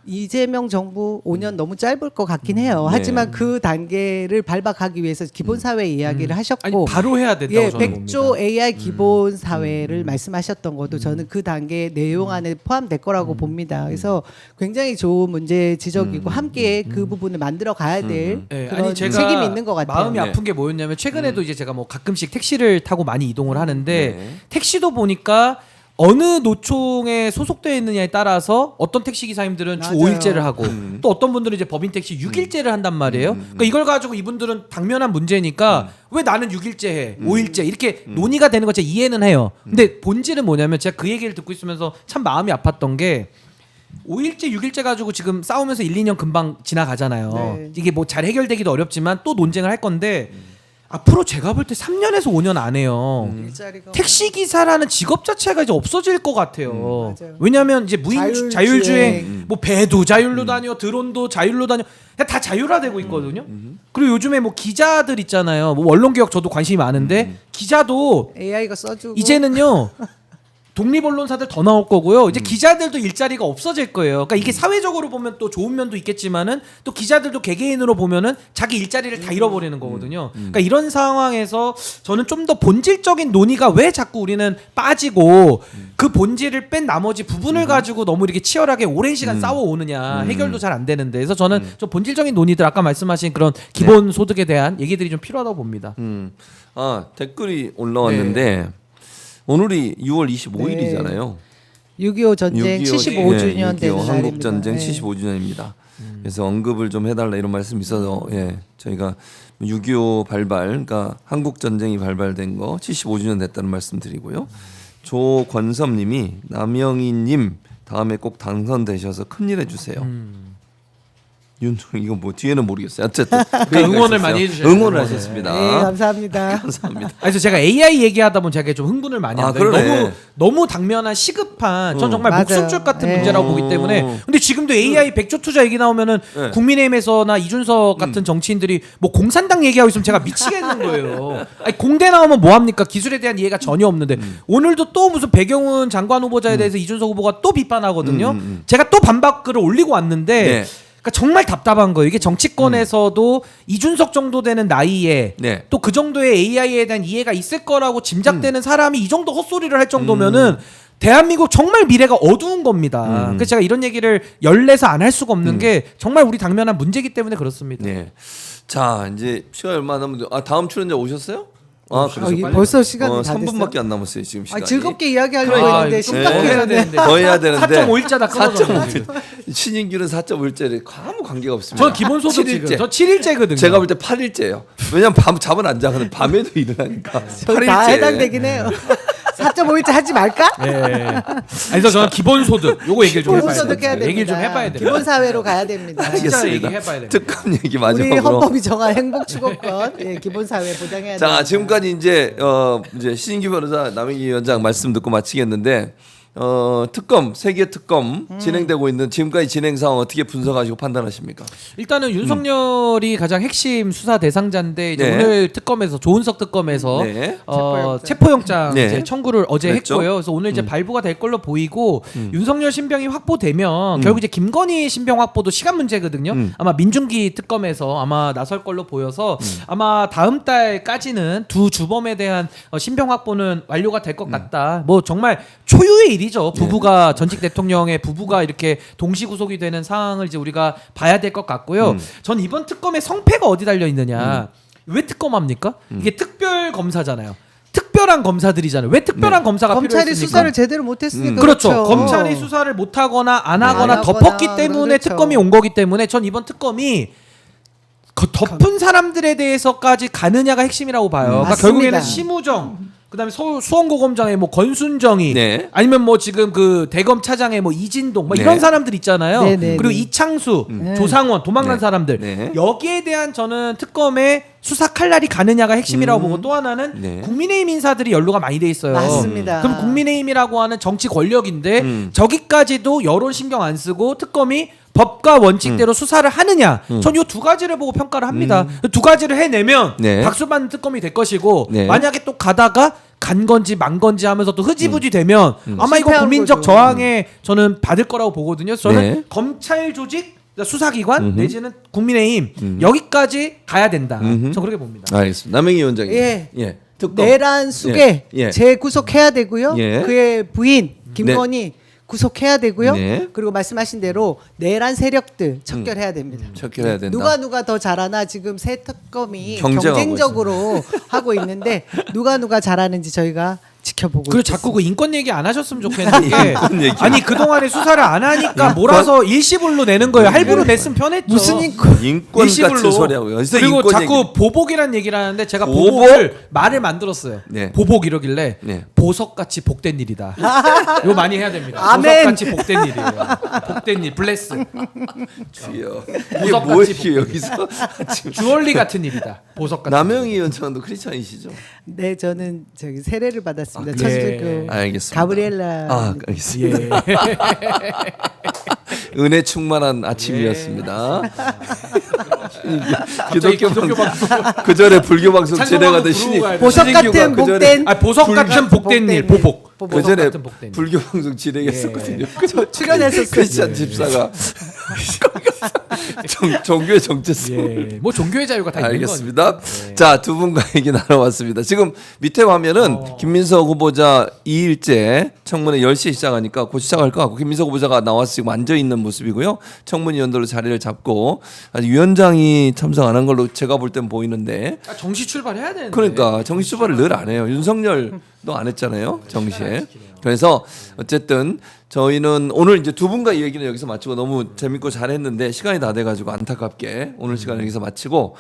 이재명 정부 5년 너무 짧을 것 같긴 해요. 네. 하지만 그 단계를 밟아가기 위해서 기본 사회 이야기를 아니 하셨고 바로 해야 된다고 예, 저는 100조 봅니다. AI 기본 사회를 말씀하셨던 것도 저는 그 단계 내용 안에 포함될 거라고 봅니다. 그래서 굉장히 좋은 문제 지적이고 함께 그 부분을 만들어 가야 될 예, 그런 아니 제가 책임이 있는 것 같아요. 마음이 네. 아픈 게 뭐였냐면 최근에도 이제 제가 뭐 가끔씩 택시를 타고 많이 이동을 하는데 네. 택시도 보니까 어느 노총에 소속되어 있느냐에 따라서 어떤 택시 기사님들은 주 맞아요. 5일제를 하고 또 어떤 분들은 이제 법인 택시 6일제를 한단 말이에요. 그러니까 이걸 가지고 이분들은 당면한 문제니까 왜 나는 6일제 해, 5일제 이렇게 논의가 되는 거 제가 이해는 해요. 근데 본질은 뭐냐면 제가 그 얘기를 듣고 있으면서 참 마음이 아팠던 게 5일제, 6일제 가지고 지금 싸우면서 1, 2년 금방 지나가잖아요. 네. 이게 뭐 잘 해결되기도 어렵지만 또 논쟁을 할 건데 앞으로 제가 볼 때 3년에서 5년 안에요. 일자리가 택시 기사라는 직업 자체가 이제 없어질 것 같아요. 맞아요. 왜냐하면 이제 무인 자율주행. 자율주행, 뭐 배도 자율로 다녀, 드론도 자율로 다녀, 그냥 다 자율화되고 있거든요. 그리고 요즘에 뭐 기자들 있잖아요. 뭐 언론 개혁 저도 관심이 많은데 기자도 AI가 써주고 이제는요. 독립 언론사들 더 나올 거고요. 이제 기자들도 일자리가 없어질 거예요. 그러니까 이게 사회적으로 보면 또 좋은 면도 있겠지만은 또 기자들도 개개인으로 보면은 자기 일자리를 다 잃어버리는 거거든요. 그러니까 이런 상황에서 저는 좀 더 본질적인 논의가 왜 자꾸 우리는 빠지고 그 본질을 뺀 나머지 부분을 가지고 너무 이렇게 치열하게 오랜 시간 싸워오느냐 해결도 잘 안 되는데 그래서 저는 좀 본질적인 논의들 아까 말씀하신 그런 기본 소득에 대한 얘기들이 좀 필요하다고 봅니다. 아 댓글이 올라왔는데 오늘이 6월 25일이잖아요. 6.25 전쟁 75주년 되는 날입니다. 한국 전쟁 네. 75주년입니다. 그래서 언급을 좀 해달라 이런 말씀이 있어서 예 저희가 6.25 발발, 그러니까 한국 전쟁이 발발된 거 75주년 됐다는 말씀드리고요. 조권섭님이 남영희님 다음에 꼭 당선되셔서 큰일 해주세요. 이거 뭐 뒤에는 모르겠어요. 어쨌든 그 응원을 얘기가 많이 있었어요. 해주셔서 응원을 하셨습니다. 네, 감사합니다. 감사합니다. 그래서 제가 AI 얘기하다 보면 제가 좀 흥분을 많이 아, 합니다. 그러네. 너무 당면한 시급한 전 정말 맞아요. 목숨줄 같은 네. 문제라고 보기 때문에 근데 지금도 AI 100조 투자 얘기 나오면은 네. 국민의힘에서나 이준석 같은 정치인들이 뭐 공산당 얘기하고 있으면 제가 미치겠는 거예요. 아니, 공대 나오면 뭐 합니까? 기술에 대한 이해가 전혀 없는데 오늘도 또 무슨 배경훈 장관 후보자에 대해서 이준석 후보가 또 비판하거든요. 제가 또 반박글을 올리고 왔는데 네. 그러니까 정말 답답한 거예요. 이게 정치권에서도 이준석 정도 되는 나이에 네. 또 그 정도의 AI에 대한 이해가 있을 거라고 짐작되는 사람이 이 정도 헛소리를 할 정도면은 대한민국 정말 미래가 어두운 겁니다. 그래서 제가 이런 얘기를 열내서 안 할 수가 없는 게 정말 우리 당면한 문제이기 때문에 그렇습니다. 네. 자 이제 시간 얼마 안 남았는데 다음 출연자 오셨어요? 아 그래서 이 빨리. 벌써 시간이 다 3분밖에 안 남았어요 지금 시간이. 즐겁게 이야기하려고 그러니까. 했는데 좀 심각해졌네. 더 해야 되는데 4.5일자다 끊어져. 4.5일. 신인규는 4.5일째를 아무 관계가 없습니다. 저 기본소득 지금 7일째. 저 7일째거든요. 제가 볼 때 8일째예요. 왜냐면 잠은 안 자거든. 밤에도 일어나니까. 저희 다 해당되긴 해요. 4.5일째 하지 말까? 예. 그래서 저는 기본소득 요거 얘기를 좀 해봐야 기본소득 해야 돼요. 됩니다. 얘기를 좀 해봐야 돼요. 기본사회로 가야 됩니다. 진짜 알겠습니다. 얘기해봐야 됩니다. 특검 얘기 우리 마지막으로. 헌법이 정한 행복추구권 예, 기본사회 보장해야 자, 됩니다. 지금까지 이제 신인기 변호사 남영희 위원장 말씀 듣고 마치겠는데 특검 세계 특검 진행되고 있는 지금까지 진행 상황 어떻게 분석하시고 판단하십니까? 일단은 윤석열이 가장 핵심 수사 대상자인데 이제 네. 오늘 특검에서 조은석 특검에서 네. 체포영장 네. 이제 청구를 어제 그랬죠? 했고요. 그래서 오늘 이제 발부가 될 걸로 보이고 윤석열 신병이 확보되면 결국 이제 김건희 신병 확보도 시간 문제거든요. 아마 민중기 특검에서 아마 나설 걸로 보여서 아마 다음 달까지는 두 주범에 대한 신병 확보는 완료가 될 것 같다. 뭐 정말 초유의 일이죠. 부부가 전직 대통령의 부부가 이렇게 동시 구속이 되는 상황을 이제 우리가 봐야 될 것 같고요. 전 이번 특검의 성패가 어디 달려 있느냐? 왜 특검합니까? 이게 특별 검사잖아요. 특별한 검사들이잖아요. 왜 특별한 검사가 검찰이 필요했습니까? 수사를 제대로 못했으니까 그렇죠. 검찰이 수사를 못하거나 안 하거나 안 하거나 덮었기 때문에 그렇죠. 특검이 온 거기 때문에 전 이번 특검이 덮은 사람들에 대해서까지 가느냐가 핵심이라고 봐요. 그러니까 맞습니다. 결국에는 심우정, 그다음에 수원고검장의 뭐 권순정이, 네. 아니면 뭐 지금 그 대검 차장의 뭐 이진동, 뭐 네. 이런 사람들 있잖아요. 네네네. 그리고 이창수, 조상원 도망간 네. 사람들. 네. 여기에 대한 저는 특검의 수사 칼날이 가느냐가 핵심이라고 보고 또 하나는 네. 국민의힘 인사들이 연루가 많이 돼 있어요. 맞습니다. 그럼 국민의힘이라고 하는 정치 권력인데 저기까지도 여론 신경 안 쓰고 특검이 법과 원칙대로 수사를 하느냐? 전 이 두 가지를 보고 평가를 합니다. 두 가지를 해내면 네. 박수 받는 특검이 될 것이고 네. 만약에 또 가다가 간 건지 만 건지 하면서 또 흐지부지 되면 아마 이거 실패한 국민적 거죠. 저항에 저는 받을 거라고 보거든요. 저는 네. 검찰 조직, 수사기관 내지는 국민의힘 여기까지 가야 된다. 전 그렇게 봅니다. 알겠습니다. 남영희 위원장님. 예. 특검. 내란 수계 예. 예. 재구속해야 되고요. 예. 그의 부인 김건희 구속해야 되고요. 네. 그리고 말씀하신 대로 내란 세력들 척결해야 됩니다. 척결해야 된다. 누가 더 잘하나 지금 새 특검이 경쟁하고 경쟁적으로 하고 있는데 누가 잘하는지 저희가 지켜보고 그리고 있겠습니다. 자꾸 그 인권 얘기 안 하셨으면 좋겠는 게 인권 얘기. 아니 그동안에 수사를 안 하니까 몰아서 일시불로 내는 거예요. 할부로 냈으면 편했죠. 무슨 인권? 인권 같은 소리 하고요. 그래서 그리고 인권 자꾸 얘기. 보복이란 얘기를 하는데 제가 보복? 보복을 말을 만들었어요. 네. 보복 이러길래 네. 보석같이 복된 일이다. 이거 많이 해야 됩니다. 아멘. 보석같이 복된 일이에요. 복된 일, 블레스. 주여. 이게 보석같이 뭐예요 여기서? 지금 주얼리 같은 일이다. 보석 같은. 남영희 위원장도 크리스천이시죠? 네, 저는 저기 세례를 받았습니다. 아, 천주교 네. 알겠습니다. 가브리엘라. 알겠습니다. 예. 은혜 충만한 아침이었습니다. 갑자기 기독교 방송. 그 전에 불교 방송 찬송하고 진행하던 부르고 신이 가야 돼. 보석 신인규가 같은 그 전에 복된 아 보석 같은 복된 일, 보복. 그 보석 전에 같은 복된 일. 불교 방송 진행했었거든요. 출연했었어요. 크리스찬 집사가 종교의 정체성. 예. 뭐 종교의 자유가 다 있는 알겠습니다. 거니까. 네. 자, 두 분과 얘기 나눠봤습니다. 지금 밑에 화면은 김민석 후보자 2일째 청문회 10시에 시작하니까 곧 시작할 것 같고 김민석 후보자가 나와서 지금 앉아있는 모습이고요. 청문위원들로 자리를 잡고 아직 위원장이 참석 안 한 걸로 제가 볼 땐 보이는데 아, 정시 출발해야 되는데. 그러니까 정시 출발을 늘 안 해요. 윤석열도 안 했잖아요. 정시에. 그래서 어쨌든 저희는 오늘 이제 두 분과 이 얘기는 여기서 마치고 너무 재밌고 잘했는데 시간이 다 돼가지고 안타깝게 오늘 시간 여기서 마치고